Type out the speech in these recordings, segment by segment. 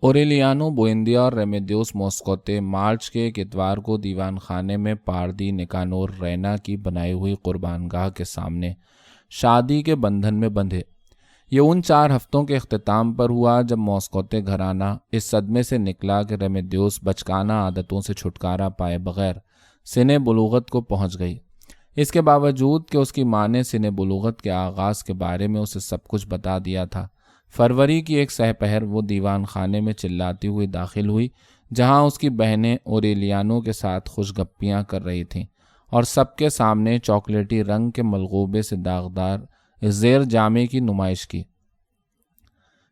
اوریلیانو بوئندیا اور ریمیدیوس موسکوتے مارچ کے ایک اتوار کو دیوان خانے میں پاردی نکانور رینا کی بنائی ہوئی قربان گاہ کے سامنے شادی کے بندھن میں بندھے۔ یہ ان 4 ہفتوں کے اختتام پر ہوا جب موسکوتے گھرانہ اس صدمے سے نکلا کہ ریمیدیوس بچکانہ عادتوں سے چھٹکارا پائے بغیر سن بلوغت کو پہنچ گئی۔ اس کے باوجود کہ اس کی ماں نے سن بلوغت کے آغاز کے بارے میں اسے سب کچھ بتا دیا تھا، فروری کی ایک سہ پہر وہ دیوان خانے میں چلاتی ہوئی داخل ہوئی، جہاں اس کی بہنیں اوریلیانو کے ساتھ خوش گپیاں کر رہی تھیں اور سب کے سامنے چاکلیٹی رنگ کے ملغوبے سے داغدار زیر جامے کی نمائش کی۔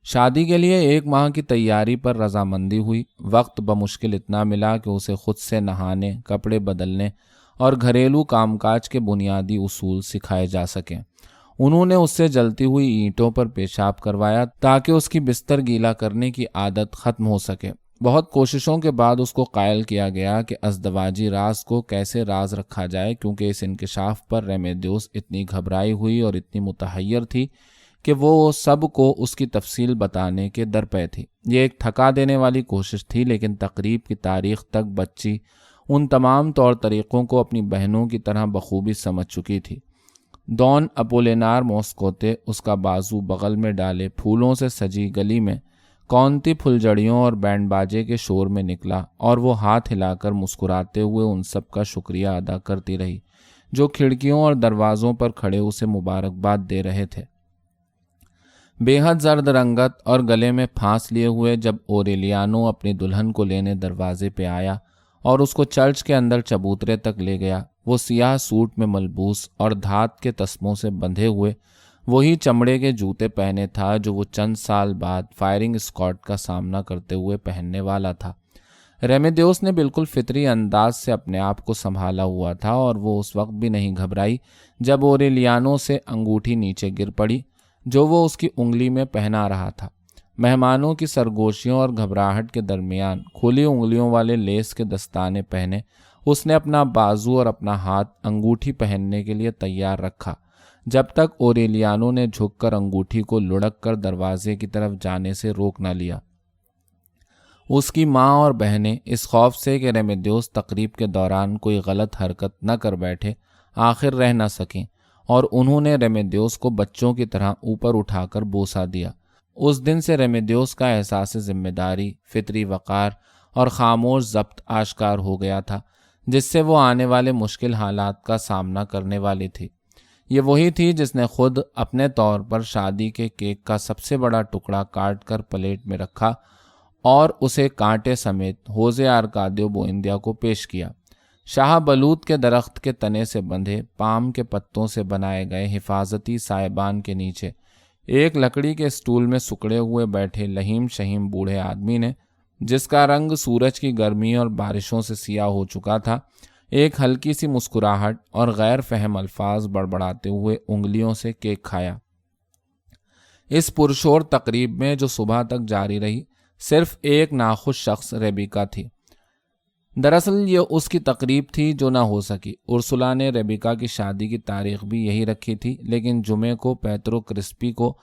شادی کے لیے 1 ماہ کی تیاری پر رضامندی ہوئی۔ وقت بمشکل اتنا ملا کہ اسے خود سے نہانے، کپڑے بدلنے اور گھریلو کام کاج کے بنیادی اصول سکھائے جا سکیں۔ انہوں نے اس سے جلتی ہوئی اینٹوں پر پیشاب کروایا تاکہ اس کی بستر گیلا کرنے کی عادت ختم ہو سکے۔ بہت کوششوں کے بعد اس کو قائل کیا گیا کہ ازدواجی راز کو کیسے راز رکھا جائے، کیونکہ اس انکشاف پر ریمیدیوس اتنی گھبرائی ہوئی اور اتنی متحیر تھی کہ وہ سب کو اس کی تفصیل بتانے کے درپے تھی۔ یہ ایک تھکا دینے والی کوشش تھی، لیکن تقریب کی تاریخ تک بچی ان تمام طور طریقوں کو اپنی بہنوں کی طرح بخوبی سمجھ چکی تھی۔ دون اپولینار موسکوتے اس کا بازو بغل میں ڈالے پھولوں سے سجی گلی میں کونتی پھلجڑیوں اور بینڈ باجے کے شور میں نکلا، اور وہ ہاتھ ہلا کر مسکراتے ہوئے ان سب کا شکریہ ادا کرتی رہی جو کھڑکیوں اور دروازوں پر کھڑے اسے مبارکباد دے رہے تھے۔ بے حد زرد رنگت اور گلے میں پھانس لیے ہوئے جب اوریلیانو اپنی دلہن کو لینے دروازے پہ آیا اور اس کو چرچ کے اندر چبوترے تک لے گیا، وہ سیاہ سوٹ میں ملبوس اور دھات کے تسموں سے بندھے ہوئے وہی چمڑے کے جوتے پہنے تھا جو وہ چند سال بعد فائرنگ اسکواڈ کا سامنا کرتے ہوئے پہننے والا تھا۔ ریمیدیوس نے بالکل فطری انداز سے اپنے آپ کو سنبھالا ہوا تھا، اور وہ اس وقت بھی نہیں گھبرائی جب اوریلیانو سے انگوٹھی نیچے گر پڑی جو وہ اس کی انگلی میں پہنا رہا تھا۔ مہمانوں کی سرگوشیوں اور گھبراہٹ کے درمیان کھلی انگلیوں والے لیس کے دستانے پہنے اس نے اپنا بازو اور اپنا ہاتھ انگوٹھی پہننے کے لیے تیار رکھا، جب تک اوریلیانو نے جھک کر انگوٹھی کو لڑک کر دروازے کی طرف جانے سے روک نہ لیا۔ اس کی ماں اور بہنیں اس خوف سے کہ ریمیدیوس تقریب کے دوران کوئی غلط حرکت نہ کر بیٹھے آخر رہ نہ سکیں، اور انہوں نے ریمیدیوس کو بچوں کی طرح اوپر اٹھا کر بوسہ دیا۔ اس دن سے ریمیدیوس کا احساس ذمہ داری، فطری وقار اور خاموش ضبط آشکار ہو گیا تھا، جس سے وہ آنے والے مشکل حالات کا سامنا کرنے والی تھی۔ یہ وہی تھی جس نے خود اپنے طور پر شادی کے کیک کا سب سے بڑا ٹکڑا کاٹ کر پلیٹ میں رکھا اور اسے کانٹے سمیت ہوزے آرکادیو بوئندیا کو پیش کیا۔ شاہ بلوط کے درخت کے تنے سے بندھے پام کے پتوں سے بنائے گئے حفاظتی سائبان کے نیچے ایک لکڑی کے اسٹول میں سکڑے ہوئے بیٹھے لہیم شہیم بوڑھے آدمی نے، جس کا رنگ سورج کی گرمی اور بارشوں سے سیاہ ہو چکا تھا، ایک ہلکی سی مسکراہٹ اور غیر فہم الفاظ بڑبڑاتے ہوئے انگلیوں سے کیک کھایا۔ اس پرشور تقریب میں جو صبح تک جاری رہی، صرف ایک ناخوش شخص ریبیکا تھی۔ دراصل یہ اس کی تقریب تھی جو نہ ہو سکی۔ ارسولا نے ریبیکا کی شادی کی تاریخ بھی یہی رکھی تھی، لیکن جمعے کو پیترو کرسپی کو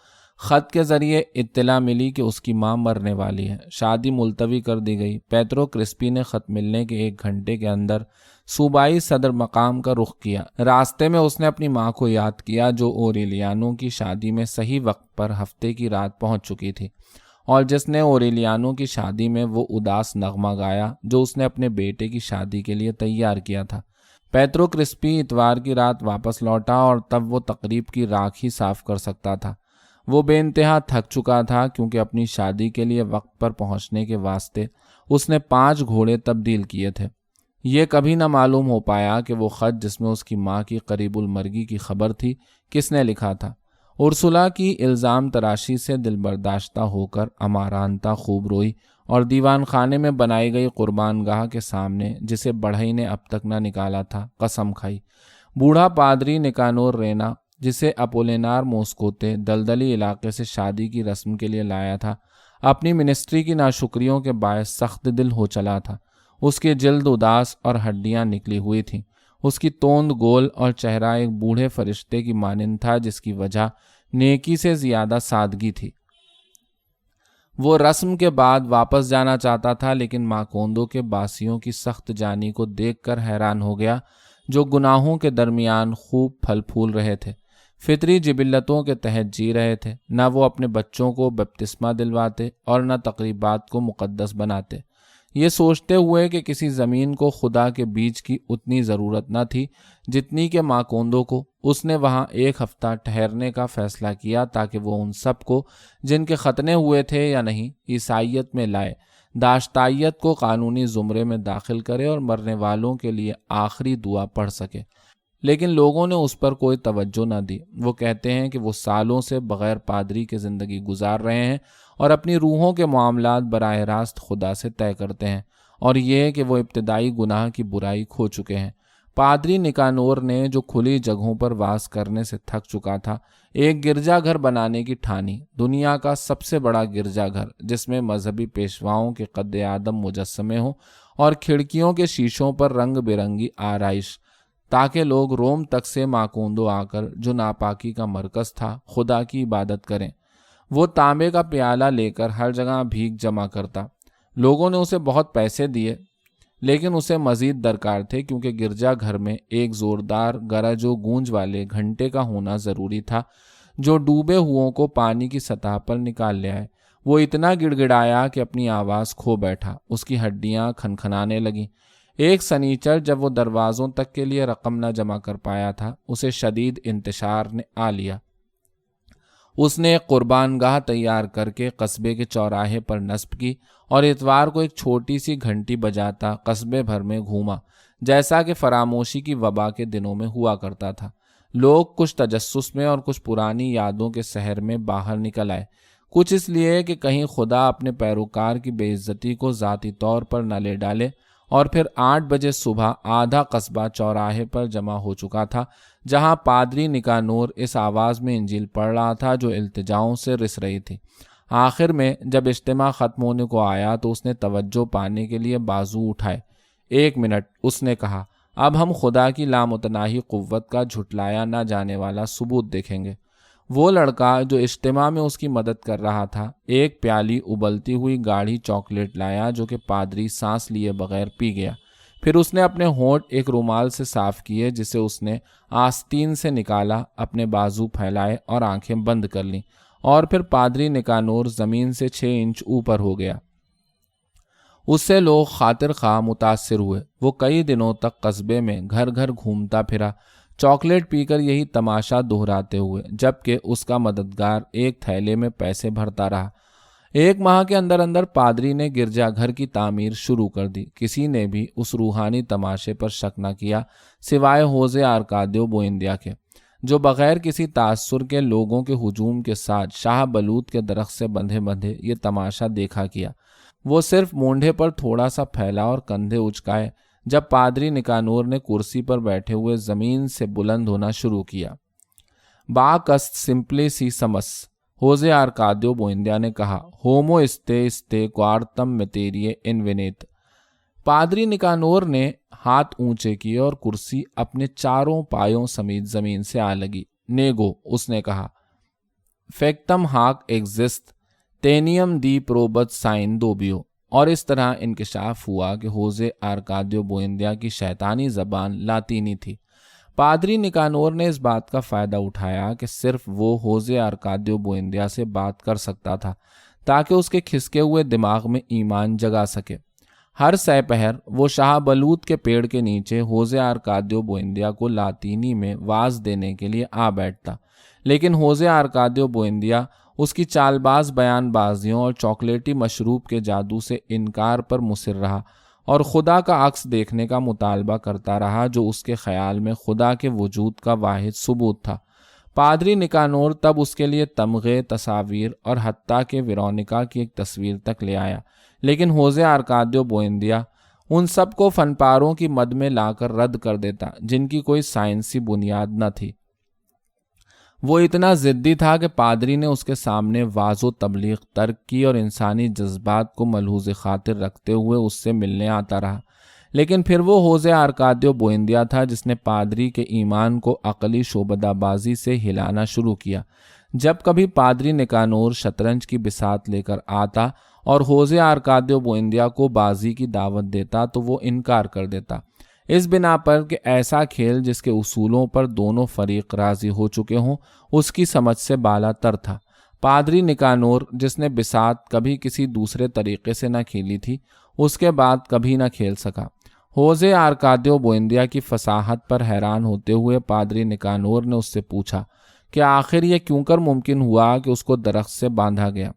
خط کے ذریعے اطلاع ملی کہ اس کی ماں مرنے والی ہے۔ شادی ملتوی کر دی گئی۔ پیترو کرسپی نے خط ملنے کے 1 گھنٹے کے اندر صوبائی صدر مقام کا رخ کیا۔ راستے میں اس نے اپنی ماں کو یاد کیا جو اوریلیانو کی شادی میں صحیح وقت پر ہفتے کی رات پہنچ چکی تھی، اور جس نے اوریلیانو کی شادی میں وہ اداس نغمہ گایا جو اس نے اپنے بیٹے کی شادی کے لیے تیار کیا تھا۔ پیترو کرسپی اتوار کی رات واپس لوٹا، اور تب وہ تقریب کی راکھ ہی صاف کر سکتا تھا۔ وہ بے انتہا تھک چکا تھا، کیونکہ اپنی شادی کے لیے وقت پر پہنچنے کے واسطے اس نے 5 گھوڑے تبدیل کیے تھے۔ یہ کبھی نہ معلوم ہو پایا کہ وہ خط جس میں اس کی ماں کی قریب المرگی کی خبر تھی کس نے لکھا تھا۔ ارسولا کی الزام تراشی سے دل برداشتہ ہو کر امارانتا خوب روئی، اور دیوان خانے میں بنائی گئی قربان گاہ کے سامنے، جسے بڑھئی نے اب تک نہ نکالا تھا، قسم کھائی۔ بوڑھا پادری نکانور رینا، جسے اپولینار موسکوتے دلدلی علاقے سے شادی کی رسم کے لیے لایا تھا، اپنی منسٹری کی ناشکریوں کے باعث سخت دل ہو چلا تھا۔ اس کی جلد اداس اور ہڈیاں نکلی ہوئی تھیں۔ اس کی توند گول اور چہرہ ایک بوڑھے فرشتے کی مانند تھا، جس کی وجہ نیکی سے زیادہ سادگی تھی۔ وہ رسم کے بعد واپس جانا چاہتا تھا، لیکن ماکوندو کے باسیوں کی سخت جانی کو دیکھ کر حیران ہو گیا، جو گناہوں کے درمیان خوب پھل پھول رہے تھے، فطری جبلتوں کے تحت جی رہے تھے۔ نہ وہ اپنے بچوں کو بپتسمہ دلواتے اور نہ تقریبات کو مقدس بناتے، یہ سوچتے ہوئے کہ کسی زمین کو خدا کے بیج کی اتنی ضرورت نہ تھی جتنی کہ ماکوندو کو۔ اس نے وہاں ایک ہفتہ ٹھہرنے کا فیصلہ کیا تاکہ وہ ان سب کو جن کے ختنے ہوئے تھے یا نہیں عیسائیت میں لائے، داشتائیت کو قانونی زمرے میں داخل کرے اور مرنے والوں کے لیے آخری دعا پڑھ سکے۔ لیکن لوگوں نے اس پر کوئی توجہ نہ دی۔ وہ کہتے ہیں کہ وہ سالوں سے بغیر پادری کے زندگی گزار رہے ہیں اور اپنی روحوں کے معاملات براہ راست خدا سے طے کرتے ہیں، اور یہ کہ وہ ابتدائی گناہ کی برائی کھو چکے ہیں۔ پادری نکانور نے، جو کھلی جگہوں پر واس کرنے سے تھک چکا تھا، ایک گرجا گھر بنانے کی ٹھانی، دنیا کا سب سے بڑا گرجا گھر، جس میں مذہبی پیشواؤں کے قد آدم مجسمے ہوں اور کھڑکیوں کے شیشوں پر رنگ برنگی آرائش، تاکہ لوگ روم تک سے ماکوندو آ کر، جو ناپاکی کا مرکز تھا، خدا کی عبادت کریں۔ وہ تانبے کا پیالہ لے کر ہر جگہ بھیک جمع کرتا۔ لوگوں نے اسے بہت پیسے دیے، لیکن اسے مزید درکار تھے، کیونکہ گرجا گھر میں ایک زوردار گرج و گونج والے گھنٹے کا ہونا ضروری تھا، جو ڈوبے ہوئوں کو پانی کی سطح پر نکال لے آئے۔ وہ اتنا گڑ گڑایا کہ اپنی آواز کھو بیٹھا، اس کی ہڈیاں کھنکھنانے لگیں۔ ایک سنیچر جب وہ دروازوں تک کے لیے رقم نہ جمع کر پایا تھا، اسے شدید انتشار نے آ لیا۔ اس نے ایک قربان گاہ تیار کر کے قصبے کے چوراہے پر نصب کی اور اتوار کو ایک چھوٹی سی گھنٹی بجاتا قصبے بھر میں گھوما، جیسا کہ فراموشی کی وبا کے دنوں میں ہوا کرتا تھا۔ لوگ کچھ تجسس میں اور کچھ پرانی یادوں کے سحر میں باہر نکل آئے، کچھ اس لیے کہ کہیں خدا اپنے پیروکار کی بے عزتی کو ذاتی طور پر نہ لے ڈالے، اور پھر 8 بجے صبح آدھا قصبہ چوراہے پر جمع ہو چکا تھا، جہاں پادری نکانور اس آواز میں انجیل پڑھ رہا تھا جو التجاؤں سے رس رہی تھی۔ آخر میں جب اجتماع ختم ہونے کو آیا تو اس نے توجہ پانے کے لیے بازو اٹھائے۔ 1 منٹ، اس نے کہا، اب ہم خدا کی لامتناہی قوت کا جھٹلایا نہ جانے والا ثبوت دیکھیں گے۔ وہ لڑکا جو اجتماع میں اس کی مدد کر رہا تھا، ایک پیالی ابلتی ہوئی گاڑھی چاکلیٹ لایا جو کہ پادری سانس لیے بغیر پی گیا۔ پھر اس نے اپنے ہونٹ ایک رومال سے صاف کیے، جسے اس نے آستین سے نکالا، اپنے بازو پھیلائے اور آنکھیں بند کر لیں، اور پھر پادری نکانور زمین سے 6 انچ اوپر ہو گیا۔ اس سے لوگ خاطر خواہ متاثر ہوئے۔ وہ کئی دنوں تک قصبے میں گھر گھر گھومتا پھرا، چاکلیٹ پی کر یہی تماشا دہراتے ہوئے، جبکہ اس کا مددگار ایک تھیلے میں پیسے بھرتا رہا۔ 1 ماہ کے اندر اندر پادری نے گرجا گھر کی تعمیر شروع کر دی۔ کسی نے بھی اس روحانی تماشے پر شک نہ کیا سوائے ہوزے آرکادیو بوئندیا کے، جو بغیر کسی تاثر کے لوگوں کے ہجوم کے ساتھ شاہ بلوط کے درخت سے بندھے بندھے یہ تماشا دیکھا کیا۔ وہ صرف مونڈھے پر تھوڑا سا پھیلا اور کندھے اچکائے جب پادری نکانور نے کرسی پر بیٹھے ہوئے زمین سے بلند ہونا شروع کیا۔ باکست سمپلی سی سمس، ہوزے آرکادیو بوئندیا نے کہا، ہومو استے کوارتم میٹیریے انوینیت۔ پادری نکانور نے ہاتھ اونچے کیے اور کرسی اپنے چاروں پایوں سمیت زمین سے آ لگی۔ نیگو، اس نے کہا، فیکتم ہاک ایگزسٹ تینیم دی پروبت سائن دوبیو۔ اور اس طرح انکشاف ہوا کہ ہوزے آرکادیو بوئندیا کی شیطانی زبان لاطینی تھی۔ پادری نکانور نے اس بات کا فائدہ اٹھایا کہ صرف وہ ہوزے آرکادیو بوئندیا سے بات کر سکتا تھا تاکہ اس کے کھسکے ہوئے دماغ میں ایمان جگا سکے۔ ہر سہ پہر وہ شاہ بلوط کے پیڑ کے نیچے ہوزے آرکادیو بوئندیا کو لاطینی میں واز دینے کے لیے آ بیٹھتا، لیکن ہوزے آرکادیو بوئندیا اس کی چال باز بیان بازیوں اور چاکلیٹی مشروب کے جادو سے انکار پر مصر رہا اور خدا کا عکس دیکھنے کا مطالبہ کرتا رہا، جو اس کے خیال میں خدا کے وجود کا واحد ثبوت تھا۔ پادری نکانور تب اس کے لیے تمغے، تصاویر اور حتیٰ کہ ویرونیکا کی ایک تصویر تک لے آیا، لیکن ہوزے آرکادیو بوئندیا ان سب کو فن پاروں کی مد میں لا کر رد کر دیتا جن کی کوئی سائنسی بنیاد نہ تھی۔ وہ اتنا ضدی تھا کہ پادری نے اس کے سامنے واض و تبلیغ ترک کی اور انسانی جذبات کو ملحوظ خاطر رکھتے ہوئے اس سے ملنے آتا رہا، لیکن پھر وہ ہوزے آرکادیو بوئندیا تھا جس نے پادری کے ایمان کو عقلی شعبدہ بازی سے ہلانا شروع کیا۔ جب کبھی پادری نکانور شطرنج کی بساط لے کر آتا اور ہوزے آرکادیو بوئندیا کو بازی کی دعوت دیتا تو وہ انکار کر دیتا، اس بنا پر کہ ایسا کھیل جس کے اصولوں پر دونوں فریق راضی ہو چکے ہوں اس کی سمجھ سے بالا تر تھا۔ پادری نکانور، جس نے بساط کبھی کسی دوسرے طریقے سے نہ کھیلی تھی، اس کے بعد کبھی نہ کھیل سکا۔ ہوزے آرکادیو بوئندیا کی فصاحت پر حیران ہوتے ہوئے پادری نکانور نے اس سے پوچھا کہ آخر یہ کیوں کر ممکن ہوا کہ اس کو درخت سے باندھا گیا۔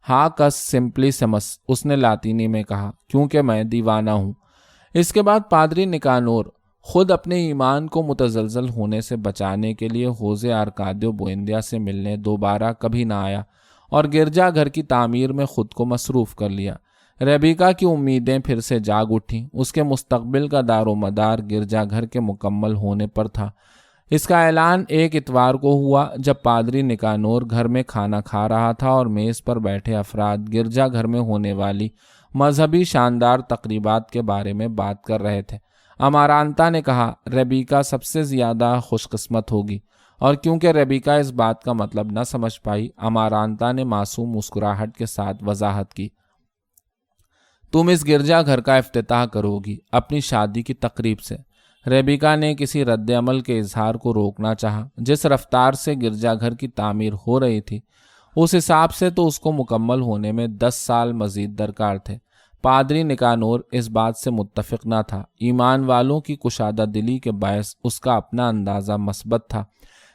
ہاکس سمپلیسمس، اس نے لاطینی میں کہا، کیونکہ میں دیوانہ ہوں۔ اس کے بعد پادری نکانور خود اپنے ایمان کو متزلزل ہونے سے بچانے کے لیے ہوزے آرکادیو بوئندیا سے ملنے دوبارہ کبھی نہ آیا اور گرجا گھر کی تعمیر میں خود کو مصروف کر لیا۔ ریبیکا کی امیدیں پھر سے جاگ اٹھیں، اس کے مستقبل کا دار و مدار گرجا گھر کے مکمل ہونے پر تھا۔ اس کا اعلان ایک اتوار کو ہوا جب پادری نکانور گھر میں کھانا کھا رہا تھا اور میز پر بیٹھے افراد گرجا گھر میں ہونے والی مذہبی شاندار تقریبات کے بارے میں بات کر رہے تھے۔ امارانتا نے کہا، ریبیکا سب سے زیادہ خوش قسمت ہوگی، اور کیونکہ ریبیکا اس بات کا مطلب نہ سمجھ پائی، امارانتا نے معصوم مسکراہٹ کے ساتھ وضاحت کی، تم اس گرجا گھر کا افتتاح کرو گی اپنی شادی کی تقریب سے۔ ریبیکا نے کسی رد عمل کے اظہار کو روکنا چاہا۔ جس رفتار سے گرجا گھر کی تعمیر ہو رہی تھی اس حساب سے تو اس کو مکمل ہونے میں 10 سال مزید درکار تھے۔ پادری نکانور اس بات سے متفق نہ تھا۔ ایمان والوں کی کشادہ دلی کے باعث اس کا اپنا اندازہ مثبت تھا۔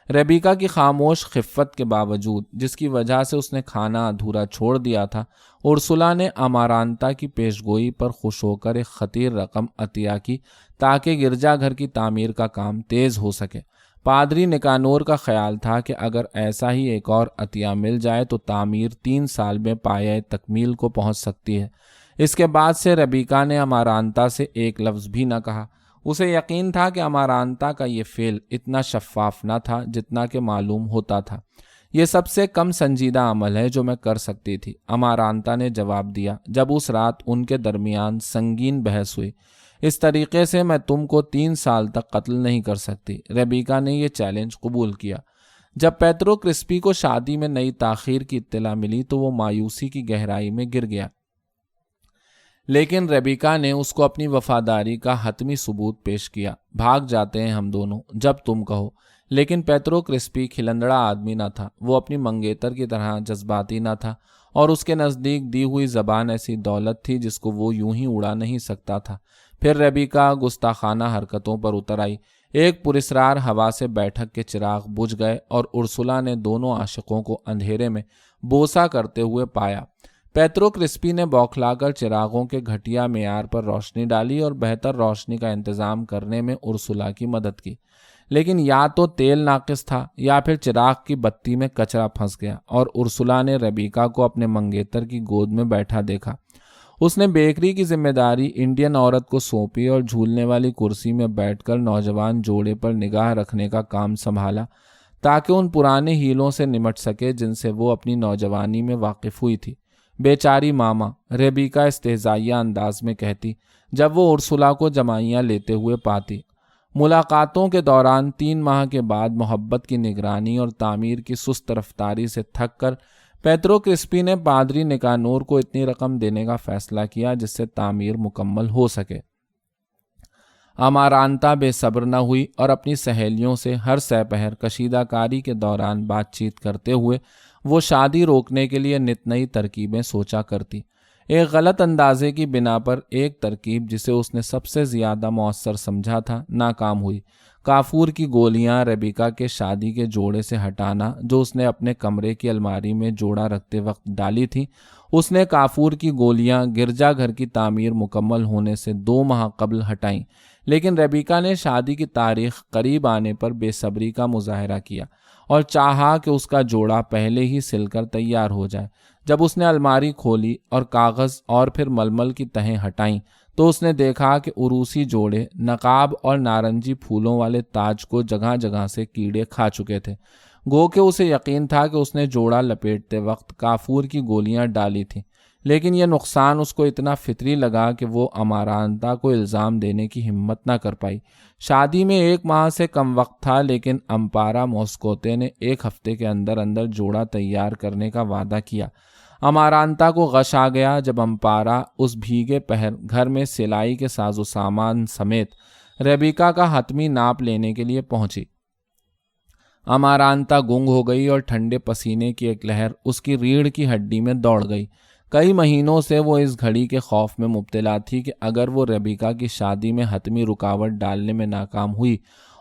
ریبیکا کی خاموش خفت کے باوجود، جس کی وجہ سے اس نے کھانا ادھورا چھوڑ دیا تھا، ارسولا نے امارانتا کی پیشگوئی پر خوش ہو کر ایک خطیر رقم عطیہ کی تاکہ گرجا گھر کی تعمیر کا کام تیز ہو سکے۔ پادری نکانور کا خیال تھا کہ اگر ایسا ہی ایک اور عطیہ مل جائے تو تعمیر 3 سال میں پایۂ تکمیل کو پہنچ سکتی ہے۔ اس کے بعد سے ریبیکا نے امارانتا سے ایک لفظ بھی نہ کہا۔ اسے یقین تھا کہ امارانتا کا یہ فعل اتنا شفاف نہ تھا جتنا کہ معلوم ہوتا تھا۔ یہ سب سے کم سنجیدہ عمل ہے جو میں کر سکتی تھی، امارانتا نے جواب دیا جب اس رات ان کے درمیان سنگین بحث ہوئی۔ اس طریقے سے میں تم کو 3 سال تک قتل نہیں کر سکتی۔ ریبیکا نے یہ چیلنج قبول کیا۔ جب پیترو کرسپی کو شادی میں نئی تاخیر کی اطلاع ملی تو وہ مایوسی کی گہرائی میں گر گیا، لیکن ریبیکا نے اس کو اپنی وفاداری کا حتمی ثبوت پیش کیا۔ بھاگ جاتے ہیں ہم دونوں جب تم کہو۔ لیکن پیترو کرسپی کھلندڑا آدمی نہ تھا، وہ اپنی منگیتر کی طرح جذباتی نہ تھا، اور اس کے نزدیک دی ہوئی زبان ایسی دولت تھی جس کو وہ یوں ہی اڑا نہیں سکتا تھا۔ پھر ریبیکا گستاخانہ حرکتوں پر اتر آئی۔ ایک پراسرار ہوا سے بیٹھک کے چراغ بجھ گئے اور ارسولا نے دونوں عاشقوں کو اندھیرے میں بوسہ کرتے ہوئے پایا۔ پیترو کرسپی نے بوکھلا کر چراغوں کے گھٹیا معیار پر روشنی ڈالی اور بہتر روشنی کا انتظام کرنے میں ارسولا کی مدد کی، لیکن یا تو تیل ناقص تھا یا پھر چراغ کی بتی میں کچرا پھنس گیا، اور ارسولا نے ریبیکا کو اپنے منگیتر کی گود میں بیٹھا دیکھا۔ اس نے بیکری کی ذمہ داری انڈین عورت کو سونپی اور جھولنے والی کرسی میں بیٹھ کر نوجوان جوڑے پر نگاہ رکھنے کا کام سنبھالا تاکہ ان پرانے ہیلوں سے نمٹ سکے جن سے وہ اپنی نوجوانی میں واقف ہوئی تھی۔ بیچاری ماما، ریبیکا استہزائیہ انداز میں کہتی جب وہ ارسولا کو جمائیاں لیتے ہوئے پاتی۔ ملاقاتوں کے دوران 3 ماہ کے بعد محبت کی نگرانی اور تعمیر کی سست رفتاری سے تھک کر پیترو کرسپی نے پادری نکانور کو اتنی رقم دینے کا فیصلہ کیا جس سے تعمیر مکمل ہو سکے۔ امارانتا بے صبر نہ ہوئی اور اپنی سہیلیوں سے ہر سہ پہر کشیدہ کاری کے دوران بات چیت کرتے ہوئے وہ شادی روکنے کے لیے نت نئی ترکیبیں سوچا کرتی۔ ایک غلط اندازے کی بنا پر ایک ترکیب جسے اس نے سب سے زیادہ مؤثر سمجھا تھا ناکام ہوئی۔ کافور کی گولیاں ریبیکا کے شادی کے جوڑے سے ہٹانا جو اس نے اپنے کمرے کی الماری میں جوڑا رکھتے وقت ڈالی تھی۔ اس نے کافور کی گولیاں گرجا گھر کی تعمیر مکمل ہونے سے 2 ماہ قبل ہٹائیں، لیکن ریبیکا نے شادی کی تاریخ قریب آنے پر بے صبری کا مظاہرہ کیا اور چاہا کہ اس کا جوڑا پہلے ہی سل کر تیار ہو جائے۔ جب اس نے الماری کھولی اور کاغذ اور پھر ململ کی تہیں ہٹائیں تو اس نے دیکھا کہ عروسی جوڑے نقاب اور نارنجی پھولوں والے تاج کو جگہ جگہ سے کیڑے کھا چکے تھے، گو کہ اسے یقین تھا کہ اس نے جوڑا لپیٹتے وقت کافور کی گولیاں ڈالی تھیں۔ لیکن یہ نقصان اس کو اتنا فطری لگا کہ وہ امارانتا کو الزام دینے کی ہمت نہ کر پائی۔ شادی میں 1 ماہ سے کم وقت تھا، لیکن امپارا موسکوتے نے 1 ہفتے کے اندر اندر جوڑا تیار کرنے کا وعدہ کیا۔ امارانتا کو غش آ گیا جب امپارا اس بھیگے پہر گھر میں سلائی کے ساز و سامان سمیت ریبیکا کا حتمی ناپ لینے کے لیے پہنچی۔ امارانتا گنگ ہو گئی اور ٹھنڈے پسینے کی ایک لہر اس کی ریڑھ کی ہڈی میں دوڑ گئی۔ کئی مہینوں سے وہ اس گھڑی کے خوف میں مبتلا تھی کہ اگر وہ ریبیکا کی شادی میں حتمی رکاوٹ ڈالنے میں ناکام ہوئی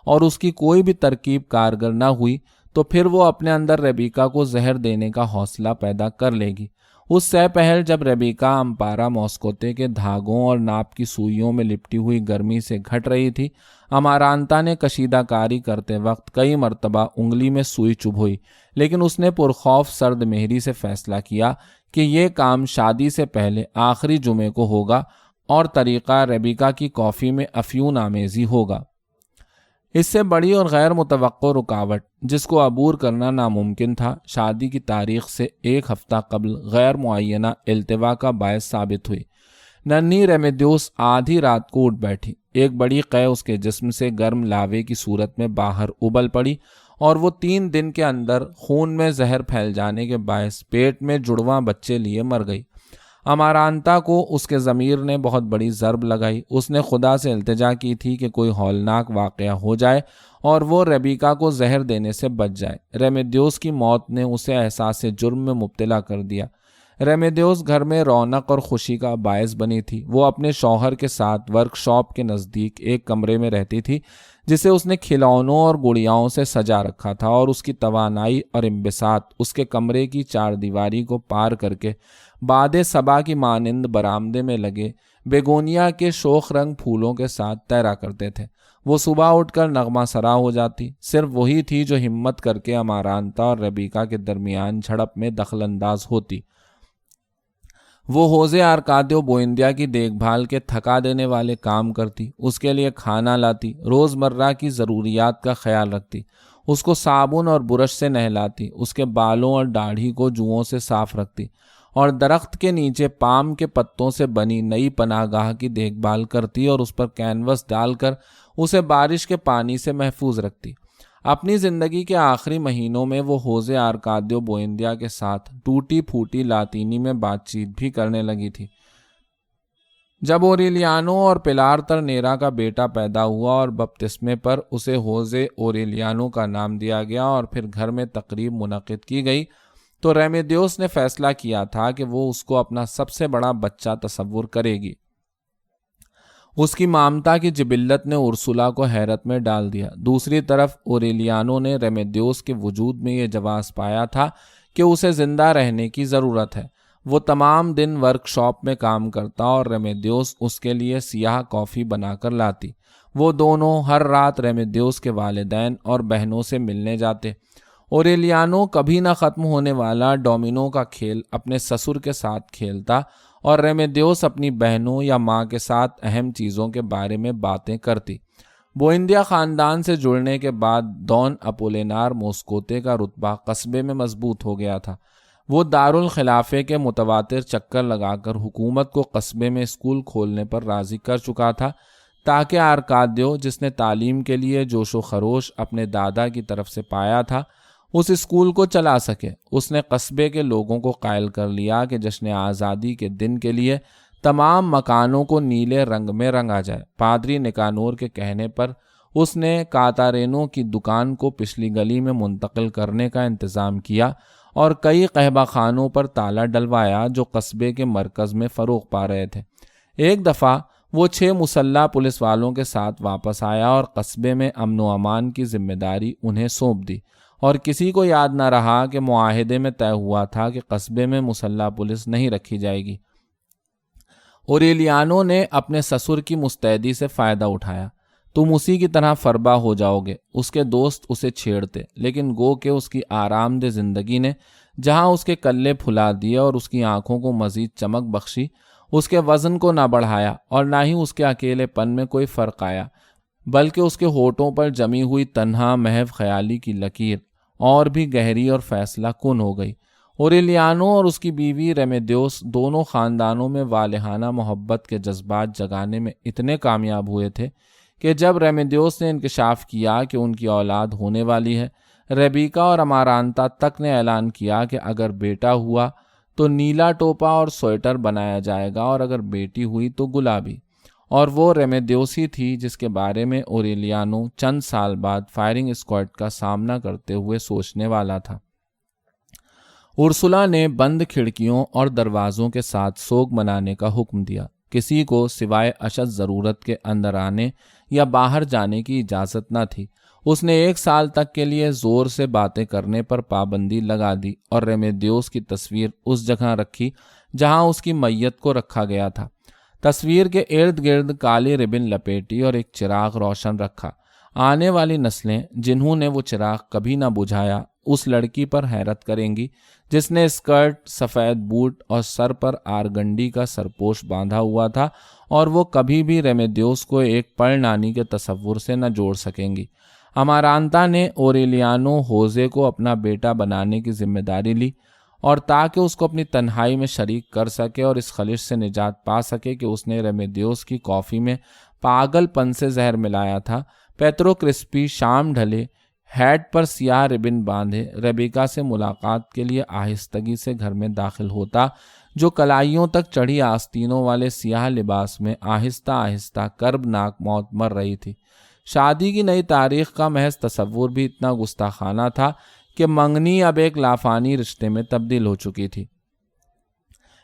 اور اس کی کوئی بھی ترکیب کارگر نہ ہوئی تو پھر وہ اپنے اندر ریبیکا کو زہر دینے کا حوصلہ پیدا کر لے گی۔ اس سے پہل جب ریبیکا امپارا موسکوتے کے دھاگوں اور ناپ کی سوئیوں میں لپٹی ہوئی گرمی سے گھٹ رہی تھی، امارانتا نے کشیدہ کاری کرتے وقت کئی مرتبہ انگلی میں سوئی چبھوئی، لیکن اس نے پرخوف سرد مہری سے فیصلہ کیا کہ یہ کام شادی سے پہلے آخری جمعے کو ہوگا اور طریقہ ریبیکا کی کافی میں افیون آمیزی ہوگا۔ اس سے بڑی اور غیر متوقع رکاوٹ، جس کو عبور کرنا ناممکن تھا، شادی کی تاریخ سے 1 ہفتہ قبل غیر معینہ التوا کا باعث ثابت ہوئی۔ ننھی ریمیدیوس آدھی رات کو اٹھ بیٹھی۔ ایک بڑی قے اس کے جسم سے گرم لاوے کی صورت میں باہر ابل پڑی اور وہ 3 دن کے اندر خون میں زہر پھیل جانے کے باعث پیٹ میں جڑواں بچے لیے مر گئی۔ امارانتا کو اس کے ضمیر نے بہت بڑی ضرب لگائی۔ اس نے خدا سے التجا کی تھی کہ کوئی ہولناک واقعہ ہو جائے اور وہ ریبیکا کو زہر دینے سے بچ جائے۔ ریمیدیوس کی موت نے اسے احساس جرم میں مبتلا کر دیا۔ ریمیدیوس گھر میں رونق اور خوشی کا باعث بنی تھی۔ وہ اپنے شوہر کے ساتھ ورک شاپ کے نزدیک ایک کمرے میں رہتی تھی جسے اس نے کھلونوں اور گڑیاؤں سے سجا رکھا تھا، اور اس کی توانائی اور انبساط اس کے کمرے کی 4 دیواری کو پار کر کے باد صبا کی مانند برآمدے میں لگے بیگونیا کے شوخ رنگ پھولوں کے ساتھ تیرا کرتے تھے۔ وہ صبح اٹھ کر نغمہ سرا ہو جاتی۔ صرف وہی تھی جو ہمت کر کے امارانتا اور ریبیکا کے درمیان جھڑپ میں دخل انداز ہوتی۔ وہ ہوزے آرکادیو بوئندیا کی دیکھ بھال کے تھکا دینے والے کام کرتی، اس کے لیے کھانا لاتی، روز مرہ کی ضروریات کا خیال رکھتی، اس کو صابن اور برش سے نہلاتی، اس کے بالوں اور داڑھی کو جوؤں سے صاف رکھتی، اور درخت کے نیچے پام کے پتوں سے بنی نئی پناہ گاہ کی دیکھ بھال کرتی اور اس پر کینوس ڈال کر اسے بارش کے پانی سے محفوظ رکھتی۔ اپنی زندگی کے آخری مہینوں میں وہ ہوزے آرکادیو بوئندیا کے ساتھ ٹوٹی پھوٹی لاطینی میں بات چیت بھی کرنے لگی تھی۔ جب اوریلیانو اور پلار تر نیرا کا بیٹا پیدا ہوا اور بپتسمے پر اسے ہوزے اوریلیانو کا نام دیا گیا اور پھر گھر میں تقریب منعقد کی گئی، تو ریمیدیوس نے فیصلہ کیا تھا کہ وہ اس کو اپنا سب سے بڑا بچہ تصور کرے گی۔ اس کی مامتا کی جبلت نے ارسولا کو حیرت میں ڈال دیا۔ دوسری طرف اوریلیانو نے ریمیدیوس کے وجود میں یہ جواز پایا تھا کہ اسے زندہ رہنے کی ضرورت ہے۔ وہ تمام دن ورک شاپ میں کام کرتا اور ریمیدیوس اس کے لیے سیاہ کافی بنا کر لاتی۔ وہ دونوں ہر رات ریمیدیوس کے والدین اور بہنوں سے ملنے جاتے۔ اوریلیانو کبھی نہ ختم ہونے والا ڈومینو کا کھیل اپنے سسر کے ساتھ کھیلتا اور ریمیدیوس اپنی بہنوں یا ماں کے ساتھ اہم چیزوں کے بارے میں باتیں کرتی۔ بوئندیا خاندان سے جڑنے کے بعد دون اپولینار موسکوتے کا رتبہ قصبے میں مضبوط ہو گیا تھا۔ وہ دارالخلافے کے متواتر چکر لگا کر حکومت کو قصبے میں اسکول کھولنے پر راضی کر چکا تھا تاکہ آرکادیو، جس نے تعلیم کے لیے جوش و خروش اپنے دادا کی طرف سے پایا تھا، اس اسکول کو چلا سکے۔ اس نے قصبے کے لوگوں کو قائل کر لیا کہ جشن آزادی کے دن کے لیے تمام مکانوں کو نیلے رنگ میں رنگا جائے۔ پادری نکانور کے کہنے پر اس نے کاتارینو کی دکان کو پچھلی گلی میں منتقل کرنے کا انتظام کیا اور کئی قہبہ خانوں پر تالا ڈلوایا جو قصبے کے مرکز میں فروغ پا رہے تھے۔ ایک دفعہ وہ 6 مسلح پولیس والوں کے ساتھ واپس آیا اور قصبے میں امن و امان کی ذمہ داری انہیں سونپ دی، اور کسی کو یاد نہ رہا کہ معاہدے میں طے ہوا تھا کہ قصبے میں مسلح پولیس نہیں رکھی جائے گی۔ اوریلیانو نے اپنے سسر کی مستعدی سے فائدہ اٹھایا۔ تم اسی کی طرح فربا ہو جاؤ گے، اس کے دوست اسے چھیڑتے، لیکن گو کہ اس کی آرام دہ زندگی نے جہاں اس کے کلے پھلا دیے اور اس کی آنکھوں کو مزید چمک بخشی، اس کے وزن کو نہ بڑھایا اور نہ ہی اس کے اکیلے پن میں کوئی فرق آیا، بلکہ اس کے ہونٹوں پر جمی ہوئی تنہا محو خیالی کی لکیر اور بھی گہری اور فیصلہ کن ہو گئی۔ اوریلیانو اور اس کی بیوی ریمیدیوس دونوں خاندانوں میں والہانہ محبت کے جذبات جگانے میں اتنے کامیاب ہوئے تھے کہ جب ریمیدیوس نے انکشاف کیا کہ ان کی اولاد ہونے والی ہے، ریبیکا اور امارانتا تک نے اعلان کیا کہ اگر بیٹا ہوا تو نیلا ٹوپا اور سویٹر بنایا جائے گا، اور اگر بیٹی ہوئی تو گلابی۔ اور وہ ریمیدیوس ہی تھی جس کے بارے میں اوریلیانو چند سال بعد فائرنگ اسکواڈ کا سامنا کرتے ہوئے سوچنے والا تھا۔ ارسلا نے بند کھڑکیوں اور دروازوں کے ساتھ سوگ منانے کا حکم دیا۔ کسی کو سوائے اشد ضرورت کے اندر آنے یا باہر جانے کی اجازت نہ تھی۔ اس نے 1 سال تک کے لیے زور سے باتیں کرنے پر پابندی لگا دی اور ریمیدیوس کی تصویر اس جگہ رکھی جہاں اس کی میت کو رکھا گیا تھا۔ تصویر کے ارد گرد کالی ربن لپیٹی اور ایک چراغ روشن رکھا۔ آنے والی نسلیں جنہوں نے وہ چراغ کبھی نہ بجھایا اس لڑکی پر حیرت کریں گی جس نے اسکرٹ، سفید بوٹ اور سر پر آرگنڈی کا سرپوش باندھا ہوا تھا، اور وہ کبھی بھی ریمیدیوس کو ایک پڑ نانی کے تصور سے نہ جوڑ سکیں گی۔ امارانتا نے اوریلیانو ہوزے کو اپنا بیٹا بنانے کی ذمہ داری لی، اور تاکہ اس کو اپنی تنہائی میں شریک کر سکے اور اس خلش سے نجات پا سکے کہ اس نے ریمیدیوس کی کافی میں پاگل پن سے زہر ملایا تھا، پیترو کرسپی شام ڈھلے ہیڈ پر سیاہ ربن باندھے ریبیکا سے ملاقات کے لیے آہستگی سے گھر میں داخل ہوتا، جو کلائیوں تک چڑھی آستینوں والے سیاہ لباس میں آہستہ آہستہ کربناک موت مر رہی تھی۔ شادی کی نئی تاریخ کا محض تصور بھی اتنا گستاخانہ تھا کہ منگنی اب ایک لافانی رشتے میں تبدیل ہو چکی تھی،